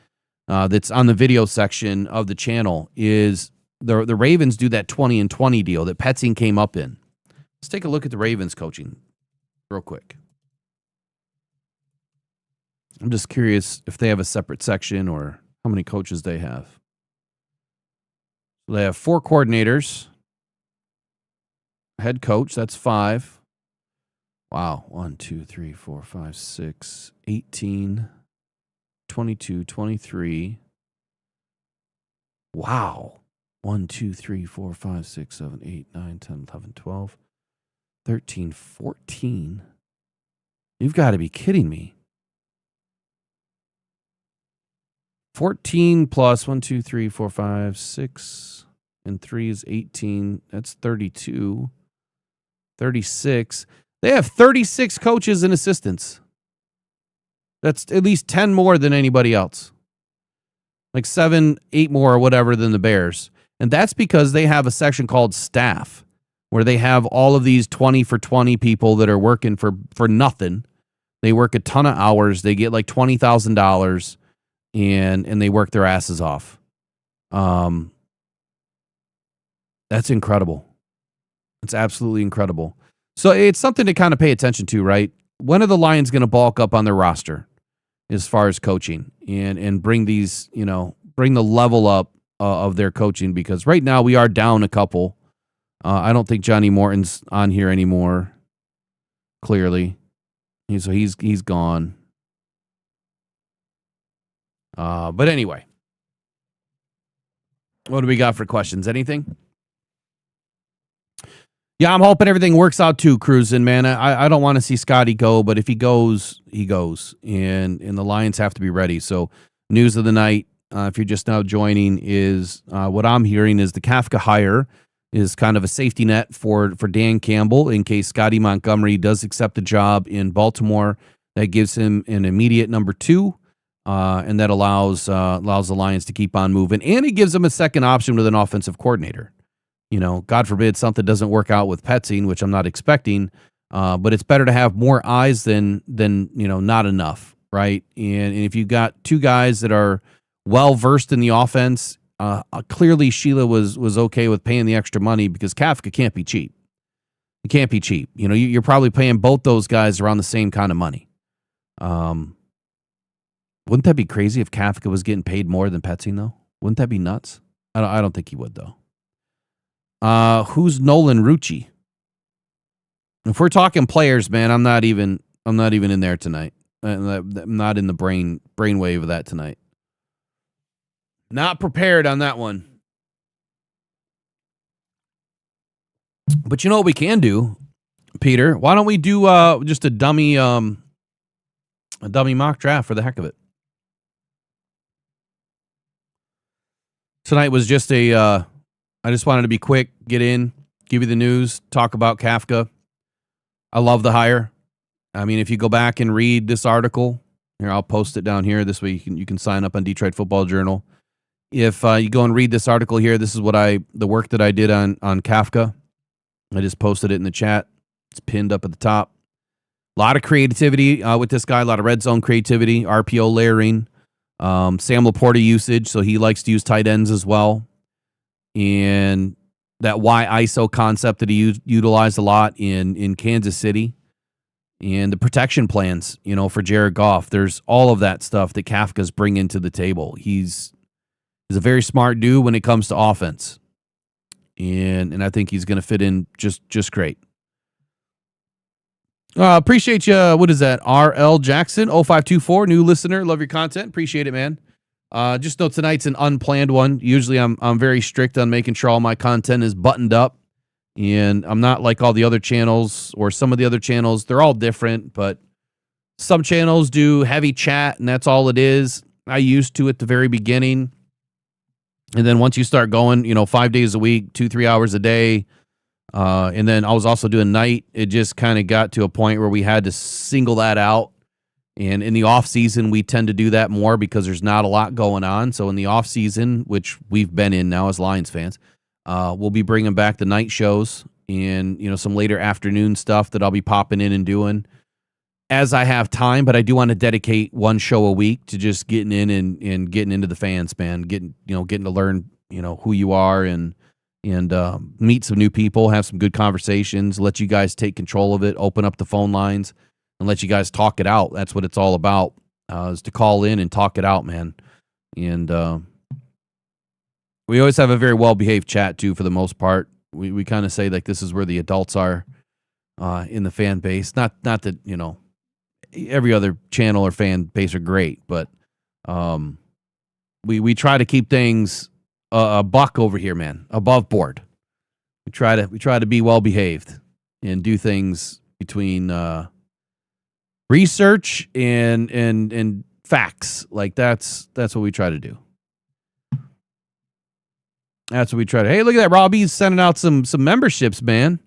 that's on the video section of the channel, is the Ravens do that 20 and 20 deal that Petsing came up in. Let's take a look at the Ravens coaching real quick. I'm just curious if they have a separate section or how many coaches they have. They have 4 coordinators. Head coach, that's 5. Wow. 1, 2, 3, 4, 5, 6, 18, 22, 23. Wow. 1, 2, 3, 4, 5, 6, 7, 8, 9, 10, 11, 12, 13, 14. You've got to be kidding me. 14 plus 1, 2, 3, 4, 5, 6, and 3 is 18. That's 32. 36. They have 36 coaches and assistants. That's at least 10 more than anybody else. Like 7, 8 more or whatever than the Bears. And that's because they have a section called staff, where they have all of these 20 for 20 people that are working for nothing. They work a ton of hours. They get like $20,000 and they work their asses off. That's incredible. It's absolutely incredible. So it's something to kind of pay attention to, right? When are the Lions going to bulk up on their roster? as far as coaching and bring these, bring the level up of their coaching, because right now we are down a couple. I don't think Johnny Morton's on here anymore. Clearly, he's gone. But anyway, what do we got for questions? Anything? Yeah, I'm hoping everything works out too, Cruisin', man. I don't want to see Scotty go, but if he goes, he goes. And the Lions have to be ready. So news of the night, if you're just now joining, is what I'm hearing is the Kafka hire is kind of a safety net for Dan Campbell in case Scotty Montgomery does accept the job in Baltimore. That gives him an immediate number 2, and that allows the Lions to keep on moving. And it gives them a second option with an offensive coordinator. God forbid something doesn't work out with Petzing, which I'm not expecting, but it's better to have more eyes than not enough, right? And if you've got 2 guys that are well-versed in the offense, clearly Sheila was okay with paying the extra money because Kafka can't be cheap. He can't be cheap. You're probably paying both those guys around the same kind of money. Wouldn't that be crazy if Kafka was getting paid more than Petzing, though? Wouldn't that be nuts? I don't think he would, though. Who's Nolan Rucci? If we're talking players, man, I'm not even in there tonight. I'm not in the brainwave of that tonight. Not prepared on that one. But you know what we can do, Peter? Why don't we do just a dummy mock draft for the heck of it? Tonight was just I just wanted to be quick, get in, give you the news, talk about Kafka. I love the hire. I mean, if you go back and read this article, here, I'll post it down here. This way you can sign up on Detroit Football Journal. If you go and read this article here, this is the work that I did on Kafka. I just posted it in the chat. It's pinned up at the top. A lot of creativity with this guy, a lot of red zone creativity, RPO layering, Sam Laporta usage, so he likes to use tight ends as well. And that Y ISO concept that he utilized a lot in Kansas City. And the protection plans, for Jared Goff. There's all of that stuff that Kafka's bringing to the table. He's a very smart dude when it comes to offense. And I think he's going to fit in just great. Appreciate you. What is that? RL Jackson 0524, new listener. Love your content. Appreciate it, man. Just know tonight's an unplanned one. Usually I'm very strict on making sure all my content is buttoned up. And I'm not like all the other channels or some of the other channels. They're all different, but some channels do heavy chat and that's all it is. I used to at the very beginning. And then once you start going, 5 days a week, 2-3 hours a day, and then I was also doing night, it just kind of got to a point where we had to single that out. And in the off season, we tend to do that more because there's not a lot going on. So in the off season, which we've been in now as Lions fans, we'll be bringing back the night shows and, some later afternoon stuff that I'll be popping in and doing as I have time. But I do want to dedicate one show a week to just getting in and getting into the fans, man, getting to learn, who you are and meet some new people, have some good conversations, let you guys take control of it, open up the phone lines and let you guys talk it out. That's what it's all about, is to call in and talk it out, man. And we always have a very well-behaved chat, too, for the most part. We kind of say, like, this is where the adults are in the fan base. Not that, every other channel or fan base are great, but we try to keep things a buck over here, man, above board. We try to be well-behaved and do things between research and facts. Like that's what we try to do. That's what we try to. Hey, look at that. Robbie's sending out some memberships, man.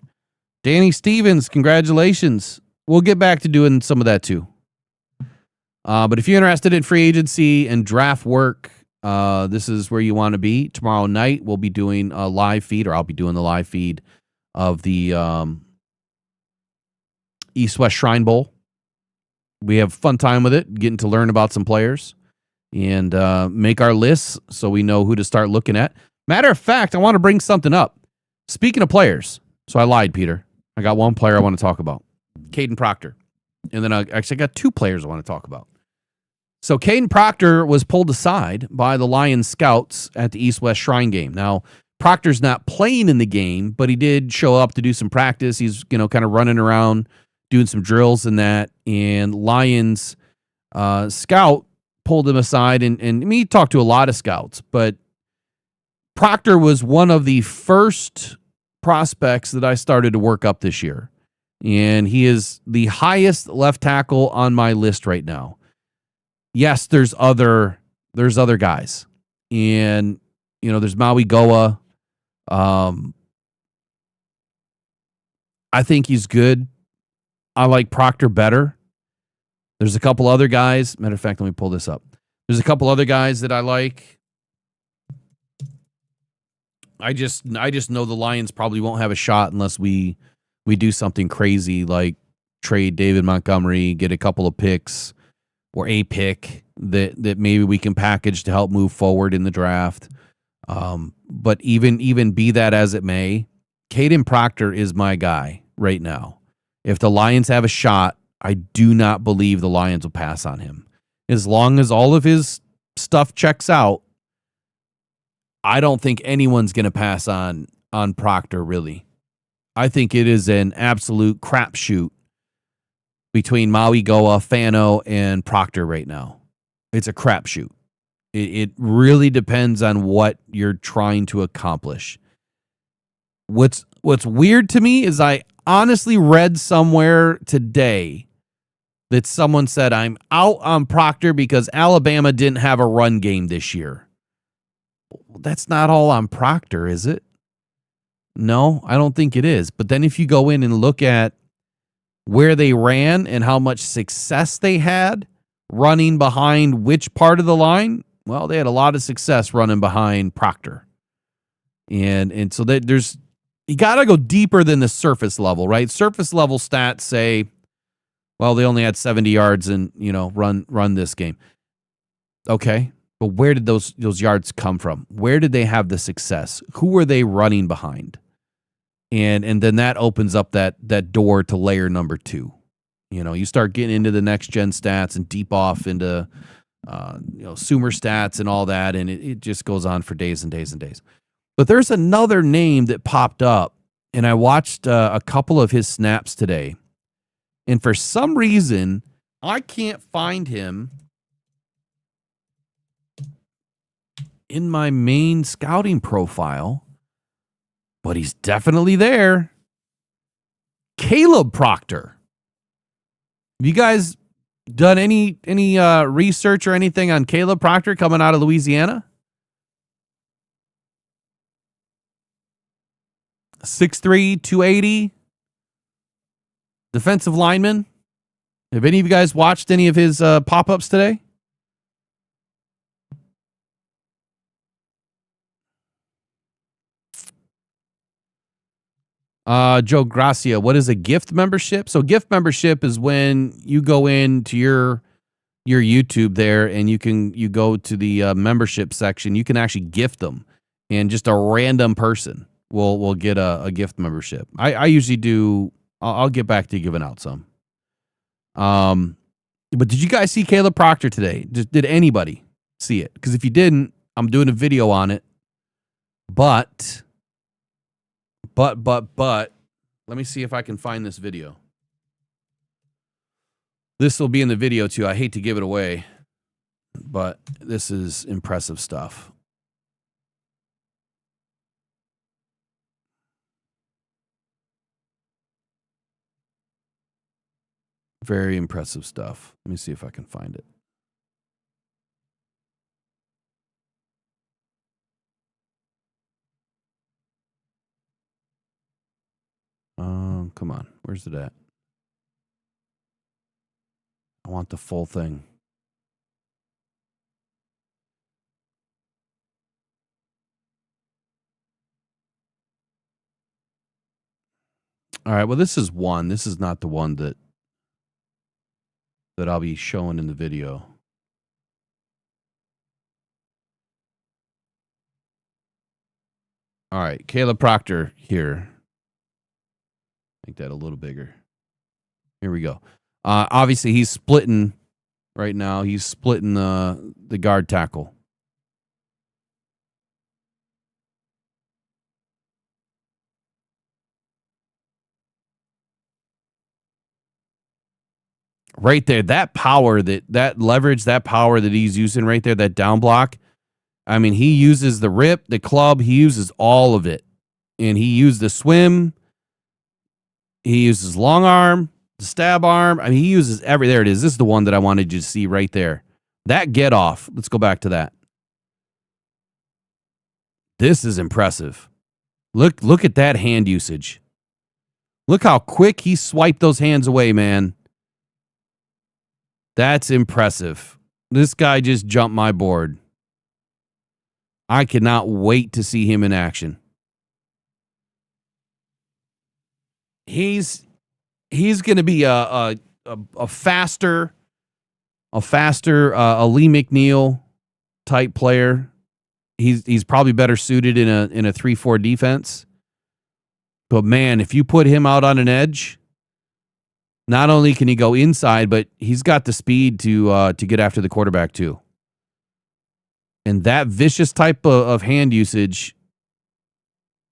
Danny Stevens, congratulations. We'll get back to doing some of that too. But if you're interested in free agency and draft work, this is where you want to be. Tomorrow night, we'll be doing a live feed, or I'll be doing the live feed of the East-West Shrine Bowl. We have a fun time with it, getting to learn about some players and make our lists so we know who to start looking at. Matter of fact, I want to bring something up. Speaking of players, so I lied, Peter. I got one player I want to talk about, Caden Proctor. And then I got 2 players I want to talk about. So Caden Proctor was pulled aside by the Lions scouts at the East-West Shrine game. Now, Proctor's not playing in the game, but he did show up to do some practice. He's, kind of running around, doing some drills and that. And Lions scout pulled him aside. And I mean, he talked to a lot of scouts, but Proctor was one of the first prospects that I started to work up this year. And he is the highest left tackle on my list right now. Yes, there's other guys. And, there's Maui Goa. I think he's good. I like Proctor better. There's a couple other guys. Matter of fact, let me pull this up. There's a couple other guys that I like. I just know the Lions probably won't have a shot unless we do something crazy like trade David Montgomery, get a couple of picks or a pick that maybe we can package to help move forward in the draft. But even be that as it may, Caden Proctor is my guy right now. If the Lions have a shot, I do not believe the Lions will pass on him. As long as all of his stuff checks out, I don't think anyone's going to pass on Proctor, really. I think it is an absolute crapshoot between Maui Goa, Fano, and Proctor right now. It's a crapshoot. It really depends on what you're trying to accomplish. What's weird to me is I honestly read somewhere today that someone said I'm out on Proctor because Alabama didn't have a run game this year. That's not all on Proctor, is it? No, I don't think it is. But then if you go in and look at where they ran and how much success they had running behind which part of the line, well, they had a lot of success running behind Proctor. And so there's, you got to go deeper than the surface level, right? Surface level stats say, well, they only had 70 yards and, run this game. Okay. But where did those yards come from? Where did they have the success? Who were they running behind? And then that opens up that door to layer number 2. You start getting into the next gen stats and deep off into Sumer stats and all that, and it just goes on for days and days and days. But there's another name that popped up, and I watched a couple of his snaps today, and for some reason I can't find him in my main scouting profile, but he's definitely there. Caleb Proctor. Have you guys done any research or anything on Caleb Proctor coming out of Louisiana? 6'3", 280. Defensive lineman. Have any of you guys watched any of his pop-ups today? Joe Gracia, what is a gift membership? So gift membership is when you go into your YouTube there and you go to the membership section. You can actually gift them, and just a random person will get a gift membership. I usually do. I'll get back to giving out some. But did you guys see Caleb Proctor today? Did anybody see it? Because if you didn't, I'm doing a video on it. But let me see if I can find this video. This will be in the video too. I hate to give it away, but this is impressive stuff. Very impressive stuff. Let me see if I can find it. Come on. Where's it at? I want the full thing. All right. Well, this is one. This is not the one that I'll be showing in the video. All right. Caleb Proctor here. Make that a little bigger. Here we go. Obviously, he's splitting right now. He's splitting the guard tackle. Right there, that power, that leverage, that power that he's using right there, that down block. I mean, he uses the rip, the club, he uses all of it. And he used the swim. He uses long arm, the stab arm. I mean, he uses there it is. This is the one that I wanted you to see right there. That get off. Let's go back to that. This is impressive. Look at that hand usage. Look how quick he swiped those hands away, man. That's impressive. This guy just jumped my board. I cannot wait to see him in action. He's going to be a faster Lee McNeil type player. He's probably better suited in a 3-4 defense. But man, if you put him out on an edge, not only can he go inside, but he's got the speed to get after the quarterback too. And that vicious type of hand usage,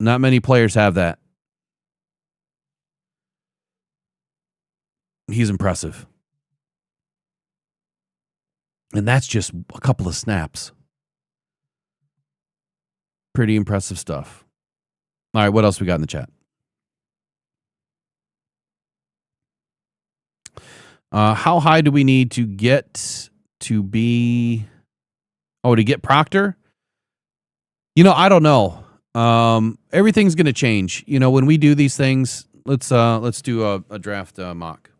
not many players have that. He's impressive. And that's just a couple of snaps. Pretty impressive stuff. All right, what else we got in the chat? How high do we need to get to be... Oh, to get Proctor? You know, I don't know. Everything's going to change. You know, when we do these things, let's do a draft mock.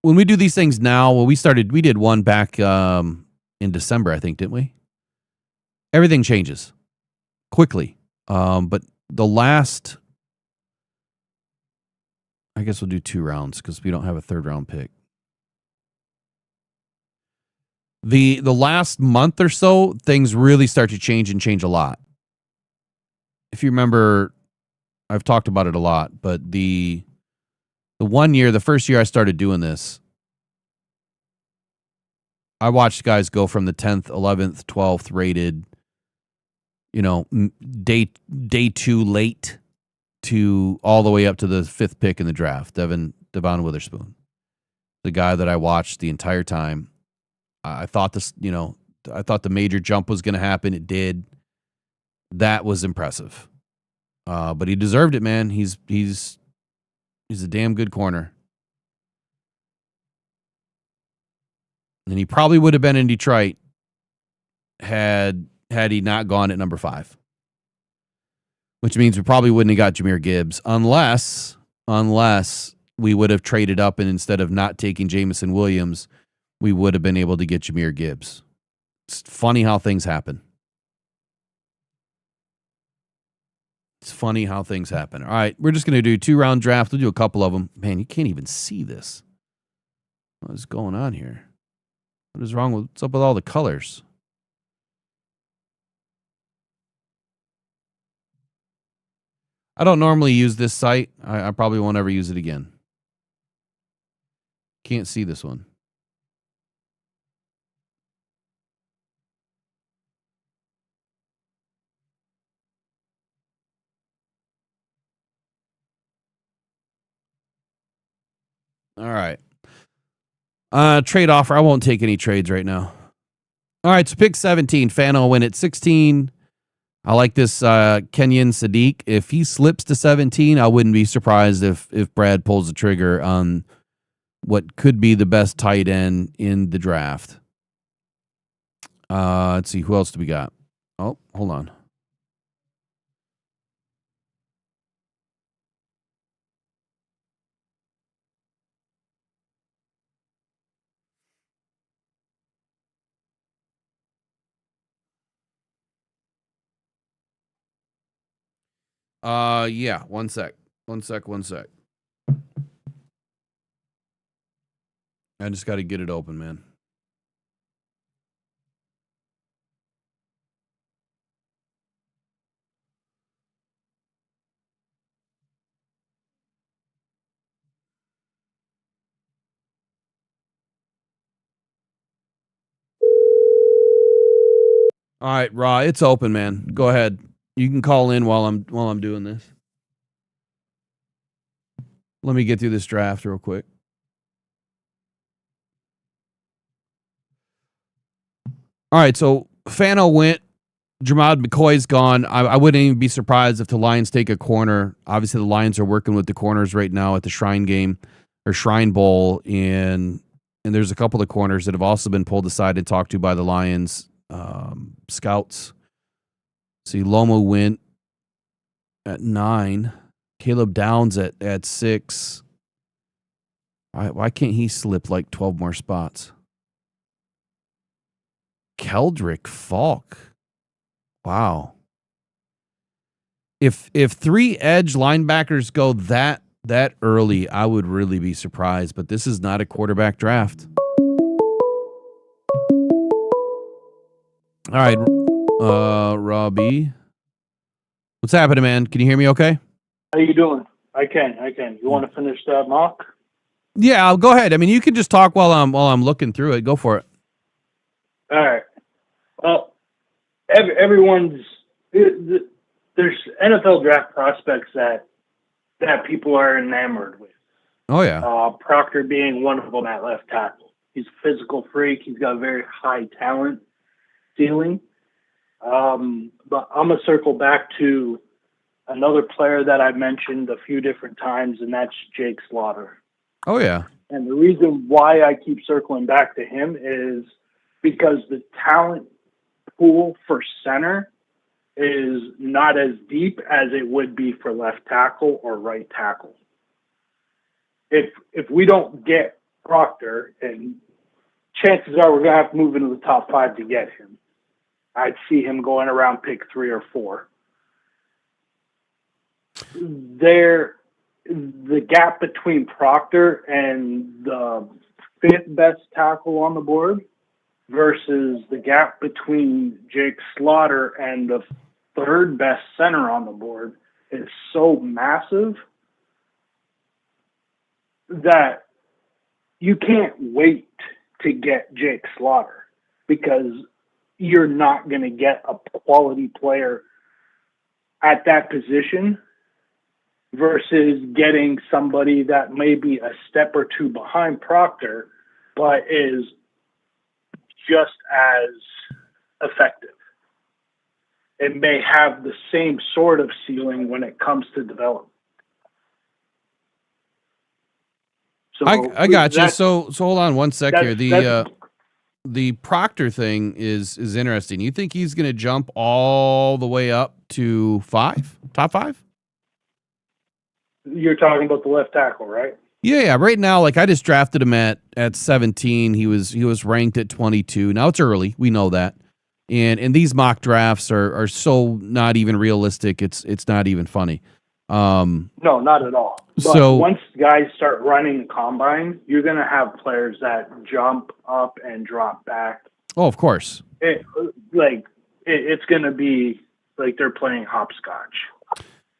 When we do these things now, well, we did one back in December, I think, didn't we? Everything changes quickly. But the last, I guess we'll do 2 rounds because we don't have a 3rd round pick. The last month or so, things really start to change and change a lot. If you remember, I've talked about it a lot, but the first year I started doing this, I watched guys go from the 10th, 11th, 12th rated, you know, day 2 late to all the way up to the 5th pick in the draft, Devon Witherspoon, the guy that I watched the entire time. I thought the major jump was going to happen. It did. That was impressive. But he deserved it, man. He's a damn good corner. And he probably would have been in Detroit had he not gone at number 5. Which means we probably wouldn't have got Jahmyr Gibbs unless we would have traded up and instead of not taking Jameson Williams, we would have been able to get Jahmyr Gibbs. It's funny how things happen. All right, we're just going to do 2-round draft. We'll do a couple of them. Man, you can't even see this. What is going on here? What's up with all the colors? I don't normally use this site. I probably won't ever use it again. Can't see this one. All right. Trade offer. I won't take any trades right now. All right, so pick 17. Fano will win at 16. I like this Kenyon Sadiq. If he slips to 17, I wouldn't be surprised if Brad pulls the trigger on what could be the best tight end in the draft. Let's see. Who else do we got? Oh, hold on. Yeah, one sec. I just got to get it open, man. All right, Raw, it's open, man. Go ahead. You can call in while I'm doing this. Let me get through this draft real quick. All right, so Fano went. Jermod McCoy's gone. I wouldn't even be surprised if the Lions take a corner. Obviously, the Lions are working with the corners right now at the Shrine game or Shrine Bowl, and there's a couple of corners that have also been pulled aside and talked to by the Lions scouts. See, Lomo went at 9. Caleb Downs at 6. Why can't he slip like 12 more spots? Keldrick Falk. Wow. If 3 edge linebackers go that early, I would really be surprised. But this is not a quarterback draft. All right, Robbie. What's happening, man? Can you hear me okay? How you doing? I can. You want to finish that mock? Yeah, I'll go ahead. I mean, you can just talk while I'm looking through it. Go for it. All right. Well, everyone's there's NFL draft prospects that people are enamored with. Oh yeah. Proctor being one of them at left tackle. He's a physical freak. He's got a very high talent ceiling. But I'm gonna circle back to another player that I mentioned a few different times, and that's Jake Slaughter. Oh yeah. And the reason why I keep circling back to him is because the talent pool for center is not as deep as it would be for left tackle or right tackle. If we don't get Proctor, and chances are we're going to have to move into the top 5 to get him, I'd see him going around pick 3 or 4. The gap between Proctor and the 5th best tackle on the board versus the gap between Jake Slaughter and the 3rd best center on the board is so massive that you can't wait to get Jake Slaughter, because you're not going to get a quality player at that position versus getting somebody that may be a step or 2 behind Proctor, but is just as effective. It may have the same sort of ceiling when it comes to development. So I got you. So hold on one sec here. The Proctor thing is interesting. You think he's going to jump all the way up to 5, top 5? You're talking about the left tackle, right? Yeah. Right now, like I just drafted him at 17. He was ranked at 22. Now it's early. We know that. And these mock drafts are so not even realistic. It's not even funny. No, not at all. But so once guys start running the combine, you're going to have players that jump up and drop back. Oh, of course. It's going to be like they're playing hopscotch.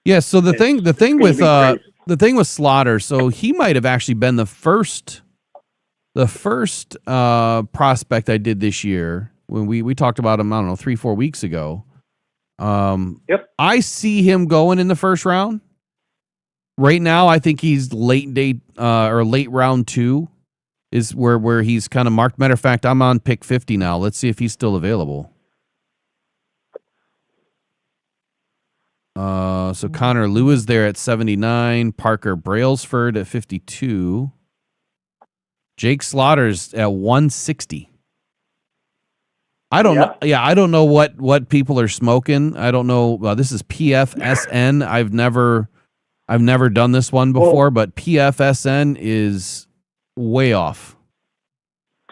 Yeah. So the thing with Slaughter, so he might have actually been the first prospect I did this year when we talked about him, I don't know, 3-4 weeks ago. Yep. I see him going in the first round. Right now, I think he's late round 2 is where he's kind of marked. Matter of fact, I'm on pick 50 now. Let's see if he's still available. So Connor Lewis there at 79, Parker Brailsford at 52, Jake Slaughter's at 160. I don't know. Yeah, I don't know what people are smoking. I don't know. This is PFSN. I've never done this one before, but PFSN is way off.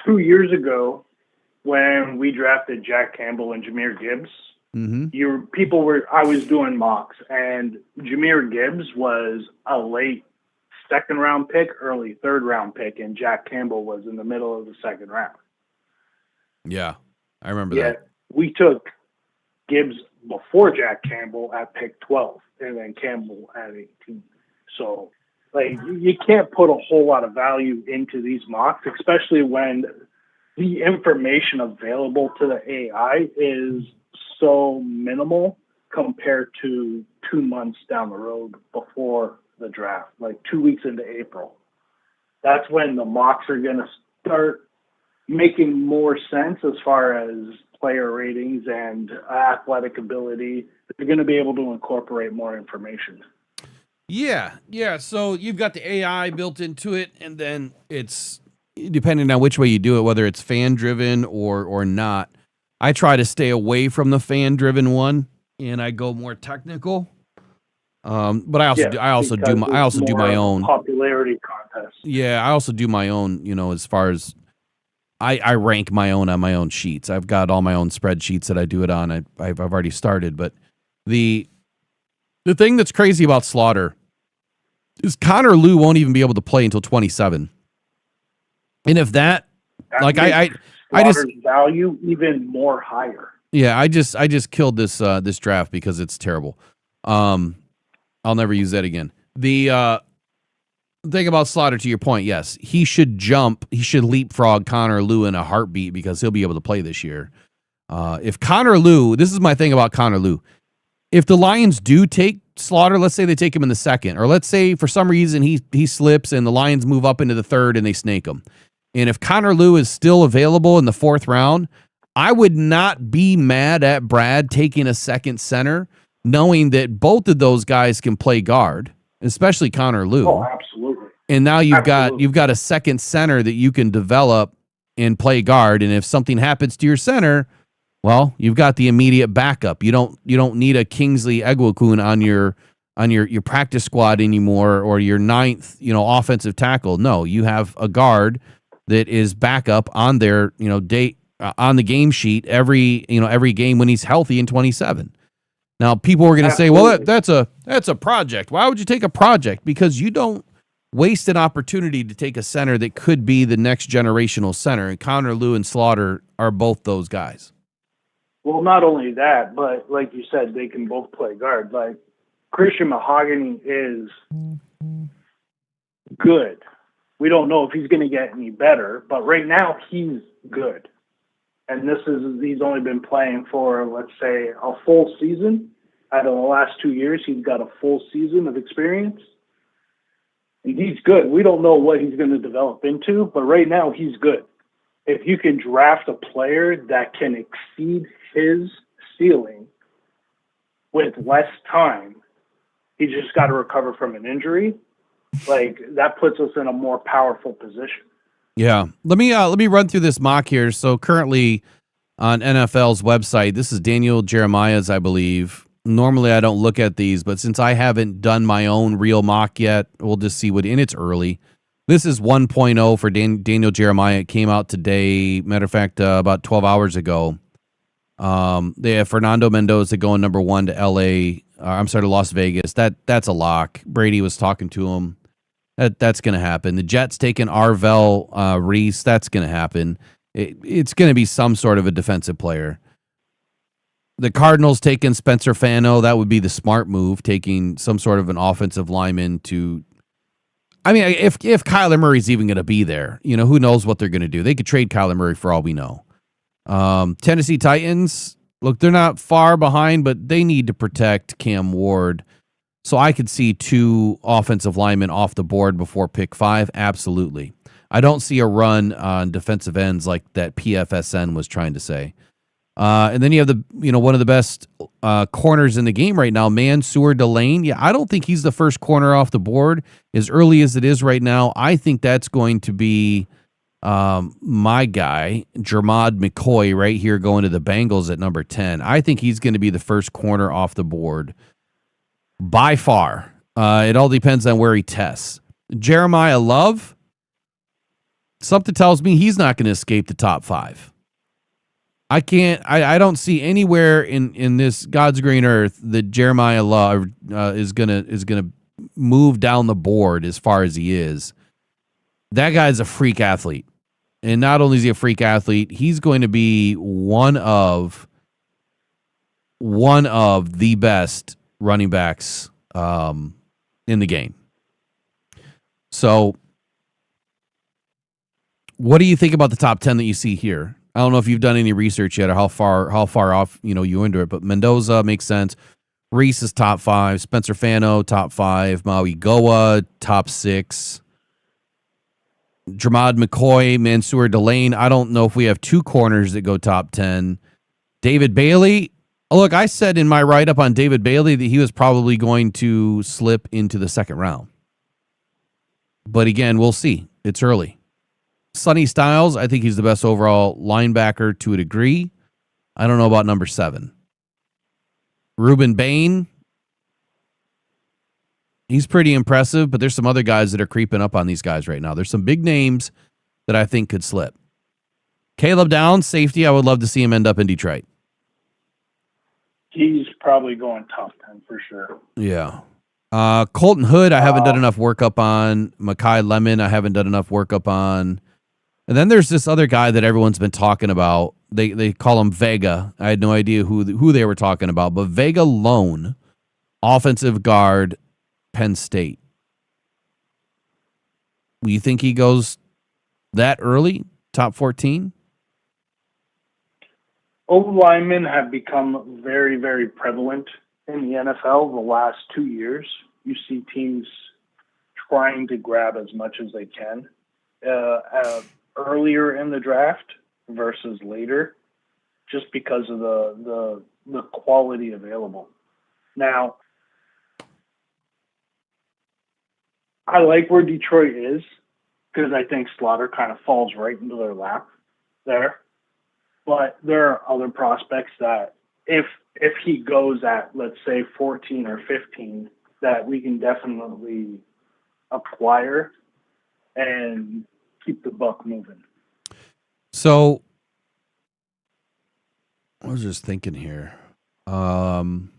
2 years ago, when we drafted Jack Campbell and Jahmyr Gibbs, I was doing mocks, and Jahmyr Gibbs was a late 2nd round pick, early 3rd round pick, and Jack Campbell was in the middle of the 2nd round. Yeah, I remember that. We took Gibbs before Jack Campbell at pick 12, and then Campbell at 18. So, you can't put a whole lot of value into these mocks, especially when the information available to the AI is so minimal compared to 2 months down the road before the draft, like 2 weeks into April. That's when the mocks are going to start making more sense as far as player ratings and athletic ability. They're going to be able to incorporate more information. Yeah. So you've got the AI built into it, and then it's depending on which way you do it, whether it's fan driven or not. I try to stay away from the fan driven one, and I go more technical. But I also do my own popularity contest. Yeah, I also do my own. As far as I rank my own on my own sheets. I've got all my own spreadsheets that I do it on. I've already started, but the thing that's crazy about Slaughter is Connor Lew won't even be able to play until 27. And if that like I just value even more higher. Yeah, I just killed this draft because it's terrible. I'll never use that again. The thing about Slaughter, to your point, yes, he should leapfrog Connor Lew in a heartbeat because he'll be able to play this year. If Connor Lew, this is my thing about Connor Lew. If the Lions do take Slaughter, let's say they take him in the second, or let's say for some reason he slips and the Lions move up into the third and they snake him. And if Connor Lew is still available in the fourth round, I would not be mad at Brad taking a second center, knowing that both of those guys can play guard, especially Connor Lew. Oh, absolutely. And now you've got a second center that you can develop and play guard. And if something happens to your center, well, you've got the immediate backup. You don't need a Kingsley Egwakun on your practice squad anymore, or your ninth, offensive tackle. No, you have a guard that is backup on their, date on the game sheet every game when he's healthy in 27. Now, people are going to say, well, that's a project. Why would you take a project? Because you don't waste an opportunity to take a center that could be the next generational center. And Connor Lew and Slaughter are both those guys. Well, not only that, but like you said, they can both play guard. Like Christian Mahogany is good. We don't know if he's going to get any better, but right now he's good. And he's only been playing for, let's say, a full season. Out of the last 2 years, he's got a full season of experience. And he's good. We don't know what he's going to develop into, but right now he's good. If you can draft a player that can exceed his ceiling with less time, he just got to recover from an injury. Like, that puts us in a more powerful position. Yeah. Let me run through this mock here. So currently on NFL's website, this is Daniel Jeremiah's, I believe. Normally I don't look at these, but since I haven't done my own real mock yet, we'll just see and it's early. This is 1.0 for Daniel Jeremiah. It came out today. Matter of fact, about 12 hours ago. They have Fernando Mendoza going number 1 to to Las Vegas. That's a lock. Brady was talking to him. That's going to happen. The Jets taking Arvell Reese. That's going to happen. It's going to be some sort of a defensive player. The Cardinals taking Spencer Fano. That would be the smart move, taking some sort of an offensive lineman to. I mean, if Kyler Murray's even going to be there, who knows what they're going to do? They could trade Kyler Murray for all we know. Tennessee Titans, look, they're not far behind, but they need to protect Cam Ward. So I could see 2 offensive linemen off the board before pick 5. Absolutely. I don't see a run on defensive ends like that PFSN was trying to say. And then you have one of the best corners in the game right now, Mansour Delane. Yeah, I don't think he's the first corner off the board as early as it is right now. I think that's going to be my guy, Jermod McCoy, right here going to the Bengals at number 10. I think he's going to be the first corner off the board by far. It all depends on where he tests. Jeremiah Love, something tells me he's not going to escape the top 5. I don't see anywhere in this God's green earth that Jeremiah Love is gonna move down the board as far as he is. That guy's a freak athlete. And not only is he a freak athlete, he's going to be one of the best running backs in the game. So What do you think about the top 10 that you see here? I don't know if you've done any research yet or how far off you into it, but Mendoza makes sense. Reese is top 5. Spencer Fano, top 5. Maui Goa, top 6. Dramad McCoy, Mansour Delane. I don't know if we have 2 corners that go top 10. David Bailey. Look, I said in my write-up on David Bailey that he was probably going to slip into the second round. But again, we'll see. It's early. Sonny Styles, I think he's the best overall linebacker to a degree. I don't know about number 7. Ruben Bain, he's pretty impressive, but there's some other guys that are creeping up on these guys right now. There's some big names that I think could slip. Caleb Downs, safety, I would love to see him end up in Detroit. He's probably going top 10 for sure. Yeah. Colton Hood, I haven't done enough work up on. Makai Lemon, I haven't done enough work up on. And then there's this other guy that everyone's been talking about. They call him Vega. I had no idea who they were talking about, but Vega Lone, offensive guard, Penn State. Do you think he goes that early, top 14? O-linemen have become very, very prevalent in the NFL the last 2 years. You see teams trying to grab as much as they can earlier in the draft versus later, just because of the quality available. Now, I like where Detroit is because I think Slaughter kind of falls right into their lap there. But there are other prospects that if he goes at, let's say, 14 or 15, that we can definitely acquire and keep the buck moving. So I was just thinking here. Number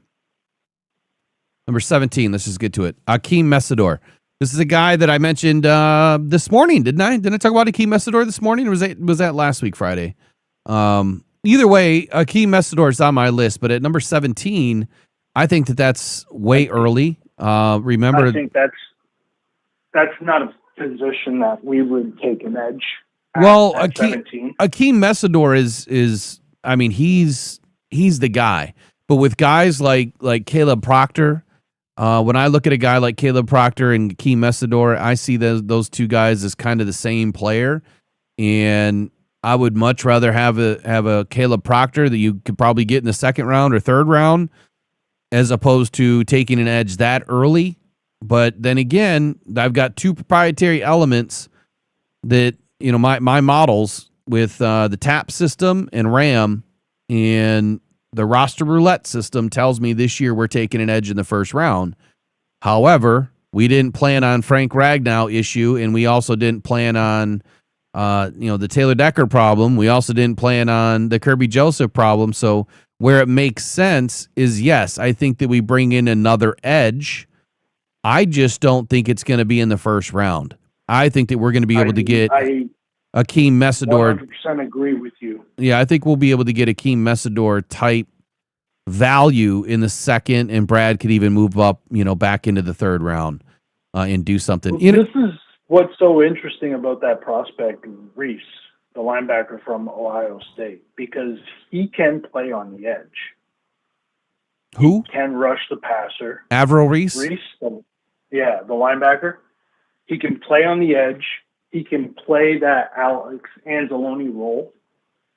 17, let's just get to it. Akeem Mesidor. This is a guy that I mentioned this morning, didn't I? Didn't I talk about Akeem Mesidor this morning, or was that last week, Friday? Either way, Akeem Mesidor is on my list, but at number 17, I think that's way early. Remember, I think that's not a position that we would take an edge. Well, at Akeem Mesidor is I mean, he's the guy. But with guys like Caleb Proctor, when I look at a guy like Caleb Proctor and Akeem Mesidor, I see those two guys as kind of the same player, and I would much rather have a Caleb Proctor that you could probably get in the second round or third round, as opposed to taking an edge that early. But then again, I've got 2 proprietary elements that, you know, my models with the TAP system and RAM, and the roster roulette system tells me this year we're taking an edge in the first round. However, we didn't plan on Frank Ragnow issue, and we also didn't plan on the Taylor Decker problem. We also didn't plan on the Kirby Joseph problem. So where it makes sense is, yes, I think that we bring in another edge. I just don't think it's going to be in the first round. I think that we're going to be able to get Akeem Mesidor. 100% agree with you. Yeah, I think we'll be able to get Akeem Mesidor type value in the second, and Brad could even move up, back into the third round and do something. Well, this is what's so interesting about that prospect, Reese, the linebacker from Ohio State, because he can play on the edge. Who? He can rush the passer. Avril Reese? Reese, the linebacker. He can play on the edge. He can play that Alex Anzalone role.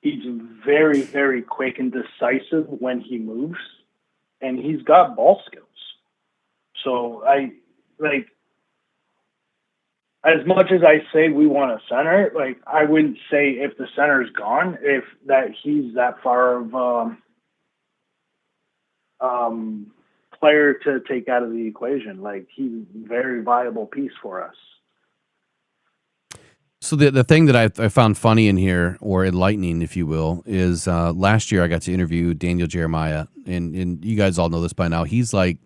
He's very, very quick and decisive when he moves, and he's got ball skills. So as much as I say we want a center, I wouldn't say if the center is gone, if that he's that far of player to take out of the equation. He's a very viable piece for us. So the thing that I found funny in here, or enlightening, if you will, is last year I got to interview Daniel Jeremiah, and you guys all know this by now. He's like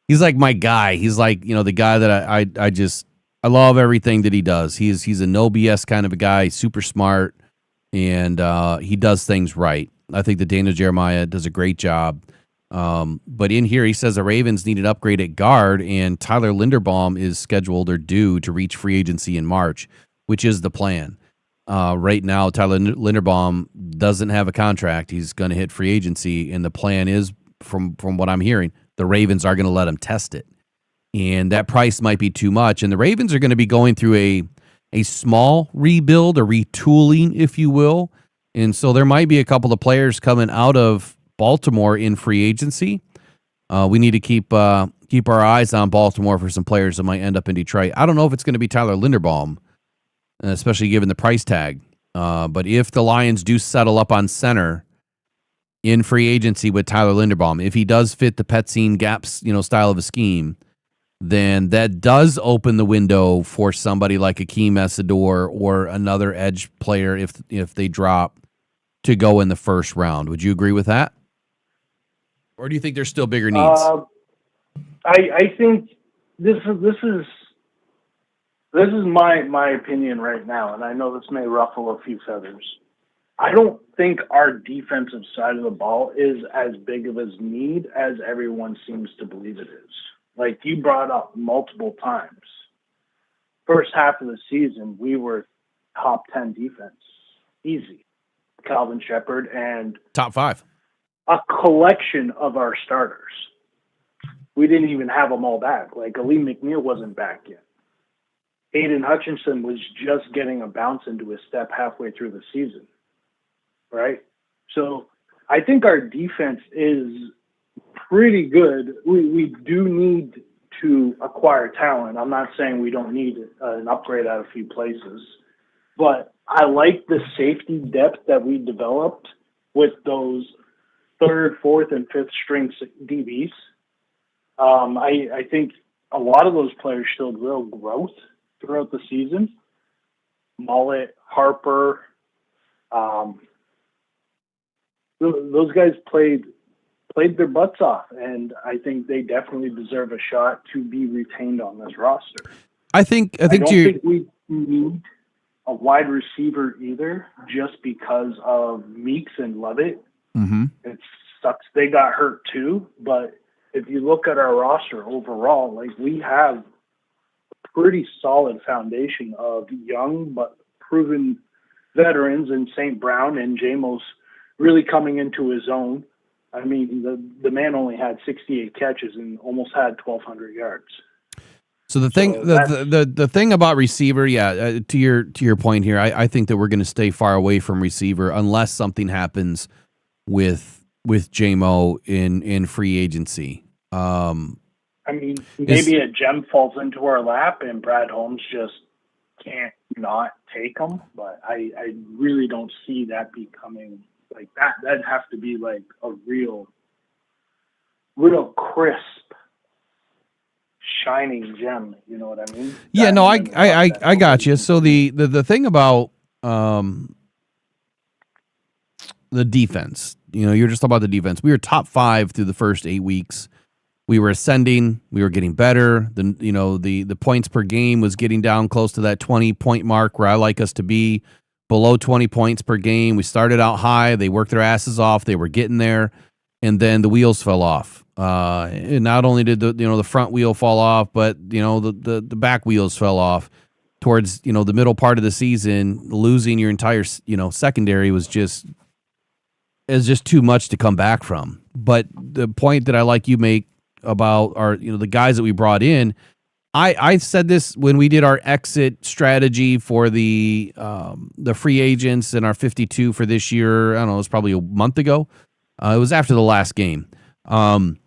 my guy. He's like, the guy that I love everything that he does. He's a no BS kind of a guy. He's super smart, and he does things right. I think that Daniel Jeremiah does a great job. But in here, he says the Ravens need an upgrade at guard, and Tyler Linderbaum is scheduled or due to reach free agency in March, which is the plan. right now, Tyler Linderbaum doesn't have a contract. He's going to hit free agency, and the plan is, from what I'm hearing, the Ravens are going to let him test it. And that price might be too much. And the Ravens are going to be going through a small rebuild, a retooling, if you will. And so there might be a couple of players coming out of Baltimore in free agency. We need to keep our eyes on Baltimore for some players that might end up in Detroit. I don't know if it's going to be Tyler Linderbaum, especially given the price tag. But if the Lions do settle up on center in free agency with Tyler Linderbaum, if he does fit the Petzine gaps, style of a scheme, then that does open the window for somebody like Akeem Essador or another edge player if they drop to go in the first round. Would you agree with that? Or do you think there's still bigger needs? I think this is my opinion right now, and I know this may ruffle a few feathers. I don't think our defensive side of the ball is as big of a need as everyone seems to believe it is. Like you brought up multiple times, first half of the season, we were top 10 defense. Easy. Calvin Shepard and top 5. A collection of our starters. We didn't even have them all back. Like Ali McNeil wasn't back yet. Aiden Hutchinson was just getting a bounce into his step halfway through the season. Right? So I think our defense is pretty good. We do need to acquire talent. I'm not saying we don't need an upgrade at a few places, but I like the safety depth that we developed with those third, fourth, and fifth string DBs. I think a lot of those players showed real growth throughout the season. Mullet, Harper, those guys played their butts off, and I think they definitely deserve a shot to be retained on this roster. I don't think we need a wide receiver either, just because of Meeks and Lovett. Mm-hmm. It sucks they got hurt too, but if you look at our roster overall, like we have a pretty solid foundation of young but proven veterans in St. Brown and Jamos really coming into his own. I mean, the man only had 68 catches and almost had 1,200 yards. So the thing about receiver, to your point here, I think that we're going to stay far away from receiver unless something happens with JMO in free agency. I mean, maybe a gem falls into our lap and Brad Holmes just can't not take him, but I really don't see that becoming like that. That'd have to be like a real crisp, shining gem. You know what I mean? Yeah, no, I got you. So the thing about the defense, you're just talking about the defense. We were top 5 through the first 8 weeks. We were ascending. We were getting better. The points per game was getting down close to that 20-point mark where I like us to be. Below 20 points per game. We started out high. They worked their asses off. They were getting there, and then the wheels fell off. And not only did the front wheel fall off, but the back wheels fell off towards the middle part of the season. Losing your entire secondary was just too much to come back from. But the point that I like you make about our the guys that we brought in. I said this when we did our exit strategy for the free agents and our 52 for this year. I don't know, it was probably a month ago. It was after the last game. I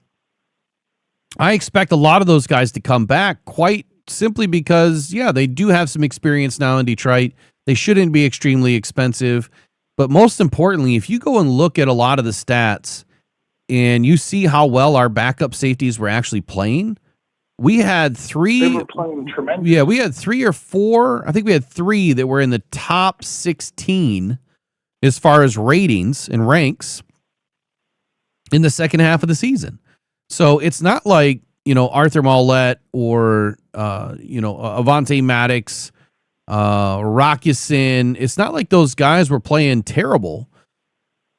expect a lot of those guys to come back quite simply because, they do have some experience now in Detroit. They shouldn't be extremely expensive. But most importantly, if you go and look at a lot of the stats and you see how well our backup safeties were actually playing, we had 3. They were playing tremendous. Yeah, we had 3 or 4. I think we had 3 that were in the top 16 as far as ratings and ranks in the second half of the season. So it's not like, Arthur Maulette or, Avante Maddox, Rockison. It's not like those guys were playing terrible.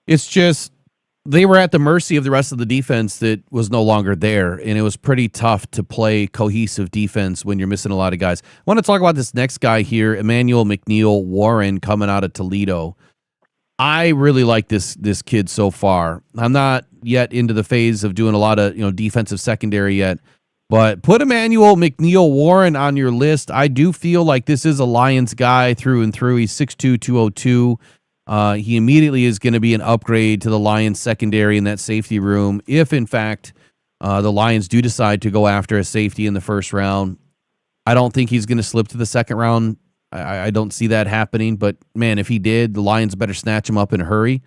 It's just they were at the mercy of the rest of the defense that was no longer there, and it was pretty tough to play cohesive defense when you're missing a lot of guys. I want to talk about this next guy here, Emmanuel McNeil Warren, coming out of Toledo. I really like this kid so far. I'm not yet into the phase of doing a lot of defensive secondary yet, but put Emmanuel McNeil Warren on your list. I do feel like this is a Lions guy through and through. He's 6'2", 202. He immediately is going to be an upgrade to the Lions secondary in that safety room. If in fact the Lions do decide to go after a safety in the first round, I don't think he's going to slip to the second round. I don't see that happening, but man, if he did, the Lions better snatch him up in a hurry.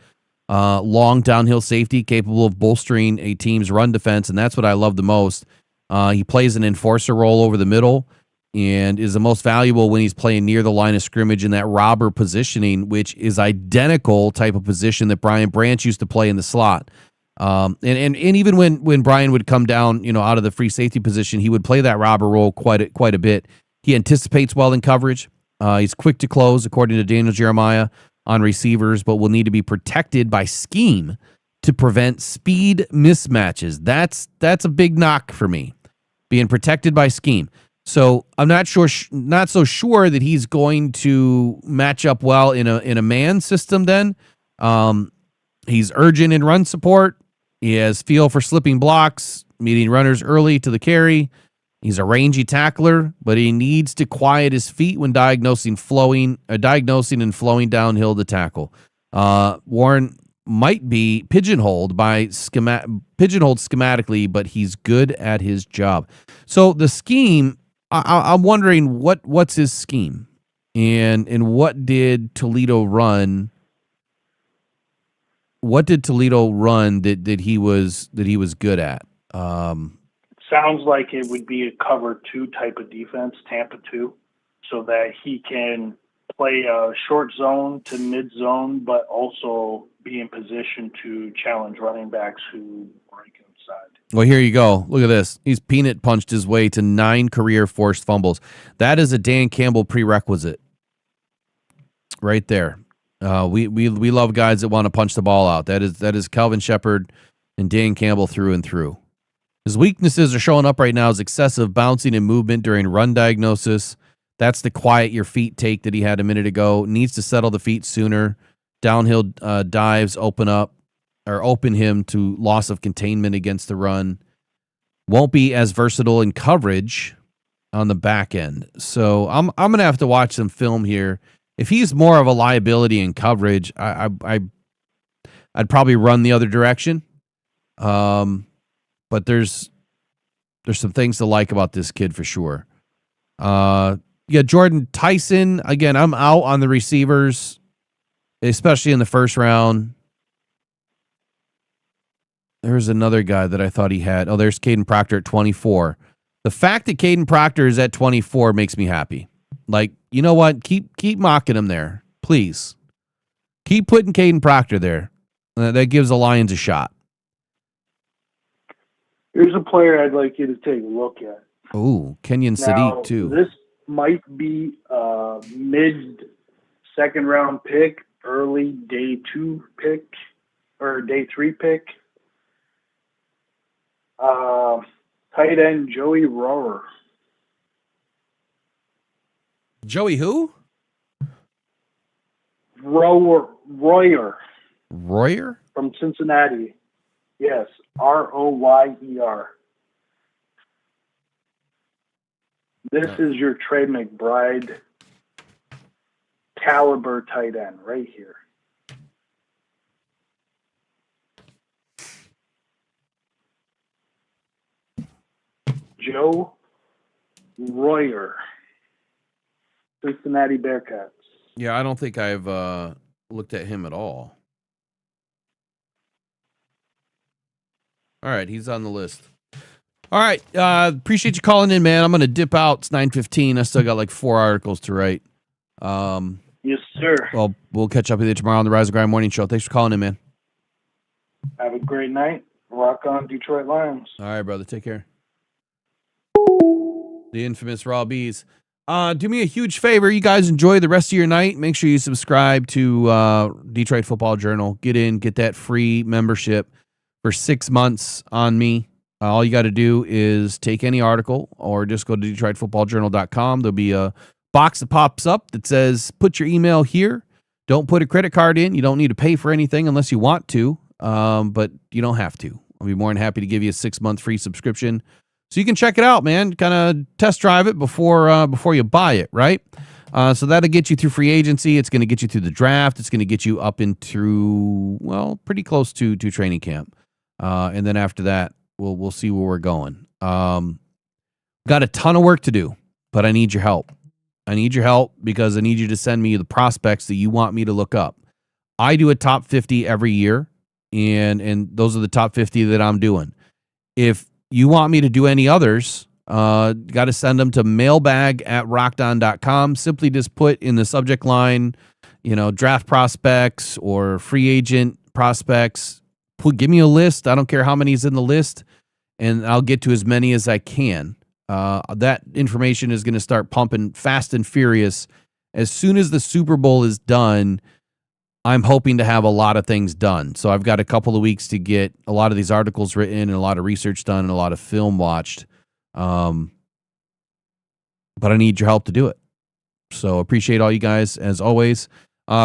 Long downhill safety capable of bolstering a team's run defense, and that's what I love the most. He plays an enforcer role over the middle and is the most valuable when he's playing near the line of scrimmage in that robber positioning, which is identical type of position that Brian Branch used to play in the slot. And even when Brian would come down, out of the free safety position, he would play that robber role quite a bit. He anticipates well in coverage. He's quick to close, according to Daniel Jeremiah, on receivers, but will need to be protected by scheme to prevent speed mismatches. That's a big knock for me, being protected by scheme. So I'm not so sure that he's going to match up well in a man system. Then he's urgent in run support. He has feel for slipping blocks, meeting runners early to the carry. He's a rangy tackler, but he needs to quiet his feet when diagnosing and flowing downhill to tackle. Warren might be pigeonholed schematically, but he's good at his job. So the scheme, I'm wondering what's his scheme, and what did Toledo run? What did Toledo run that he was good at? Sounds like it would be a cover 2 type of defense, Tampa 2, so that he can play a short zone to mid zone, but also be in position to challenge running backs who break inside. Well, here you go. Look at this. He's peanut punched his way to 9 career forced fumbles. That is a Dan Campbell prerequisite right there. We love guys that want to punch the ball out. That is Calvin Shepard and Dan Campbell through and through. His weaknesses are showing up right now as excessive bouncing and movement during run diagnosis. That's the quiet your feet take that he had a minute ago. Needs to settle the feet sooner. Downhill dives open him to loss of containment against the run. Won't be as versatile in coverage on the back end. So I'm gonna have to watch some film here. If he's more of a liability in coverage, I'd probably run the other direction. But there's some things to like about this kid for sure. Jordan Tyson, again, I'm out on the receivers, especially in the first round. There's another guy that I thought he had. Oh, there's Caden Proctor at 24. The fact that Caden Proctor is at 24 makes me happy. Like, you know what? Keep mocking him there, please. Keep putting Caden Proctor there. That gives the Lions a shot. Here's a player I'd like you to take a look at. Ooh, Kenyon Sadiq too. This might be a mid-second round pick, early day 2 pick, or day 3 pick. Tight end Joey Rower. Joey who? Royer. Royer? From Cincinnati. Yes, Royer. This is your Trey McBride caliber tight end right here. Joe Royer, Cincinnati Bearcats. Yeah, I don't think I've looked at him at all. All right, he's on the list. All right, appreciate you calling in, man. I'm going to dip out. It's 9:15. I still got like 4 articles to write. Yes, sir. Well, we'll catch up with you tomorrow on the Rise and Grind Morning Show. Thanks for calling in, man. Have a great night. Rock on, Detroit Lions. All right, brother. Take care. The infamous Raw Bees. Do me a huge favor. You guys enjoy the rest of your night. Make sure you subscribe to Detroit Football Journal. Get that free membership for 6 months on me. All you got to do is take any article or just go to DetroitFootballJournal.com. There'll be a box that pops up that says, put your email here. Don't put a credit card in. You don't need to pay for anything unless you want to, but you don't have to. I'll be more than happy to give you a 6-month free subscription. So you can check it out, man. Kind of test drive it before you buy it, right? So that'll get you through free agency. It's going to get you through the draft. It's going to get you up and through, well, pretty close to training camp. And then after that, we'll see where we're going. Got a ton of work to do, but I need your help. I need your help because I need you to send me the prospects that you want me to look up. I do a top 50 every year, and those are the top 50 that I'm doing. If you want me to do any others, got to send them to mailbag@rockdown.com. Simply just put in the subject line, draft prospects or free agent prospects. Give me a list. I don't care how many's in the list, and I'll get to as many as I can. That information is going to start pumping fast and furious. As soon as the Super Bowl is done, I'm hoping to have a lot of things done. So I've got a couple of weeks to get a lot of these articles written and a lot of research done and a lot of film watched. But I need your help to do it. So appreciate all you guys as always.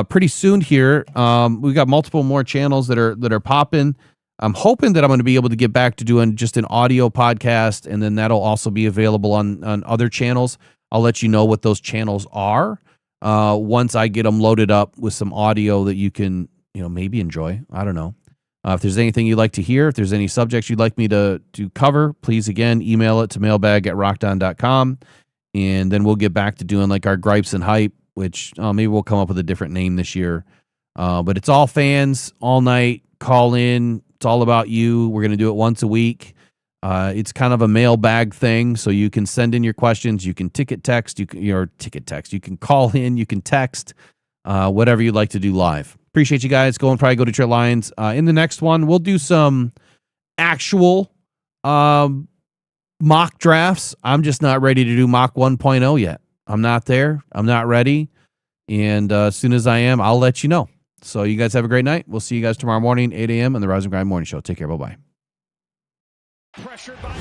Pretty soon here, we've got multiple more channels that are popping. I'm hoping that I'm going to be able to get back to doing just an audio podcast, and then that'll also be available on other channels. I'll let you know what those channels are. Once I get them loaded up with some audio that you can, maybe enjoy. I don't know. If there's anything you'd like to hear, if there's any subjects you'd like me to cover, please, again, email it to mailbag@rockdown.com. And then we'll get back to doing like our gripes and hype, which maybe we'll come up with a different name this year. But it's all fans all night. Call in. It's all about you. We're going to do it once a week. It's kind of a mailbag thing, so you can send in your questions. You can ticket text. You can call in. You can text. Whatever you'd like to do live. Appreciate you guys. Probably go to Detroit Lions. In the next one, we'll do some actual mock drafts. I'm just not ready to do mock 1.0 yet. I'm not there. I'm not ready. And as soon as I am, I'll let you know. So you guys have a great night. We'll see you guys tomorrow morning, 8 a.m. on the Rise and Grind Morning Show. Take care. Bye-bye. Pressured by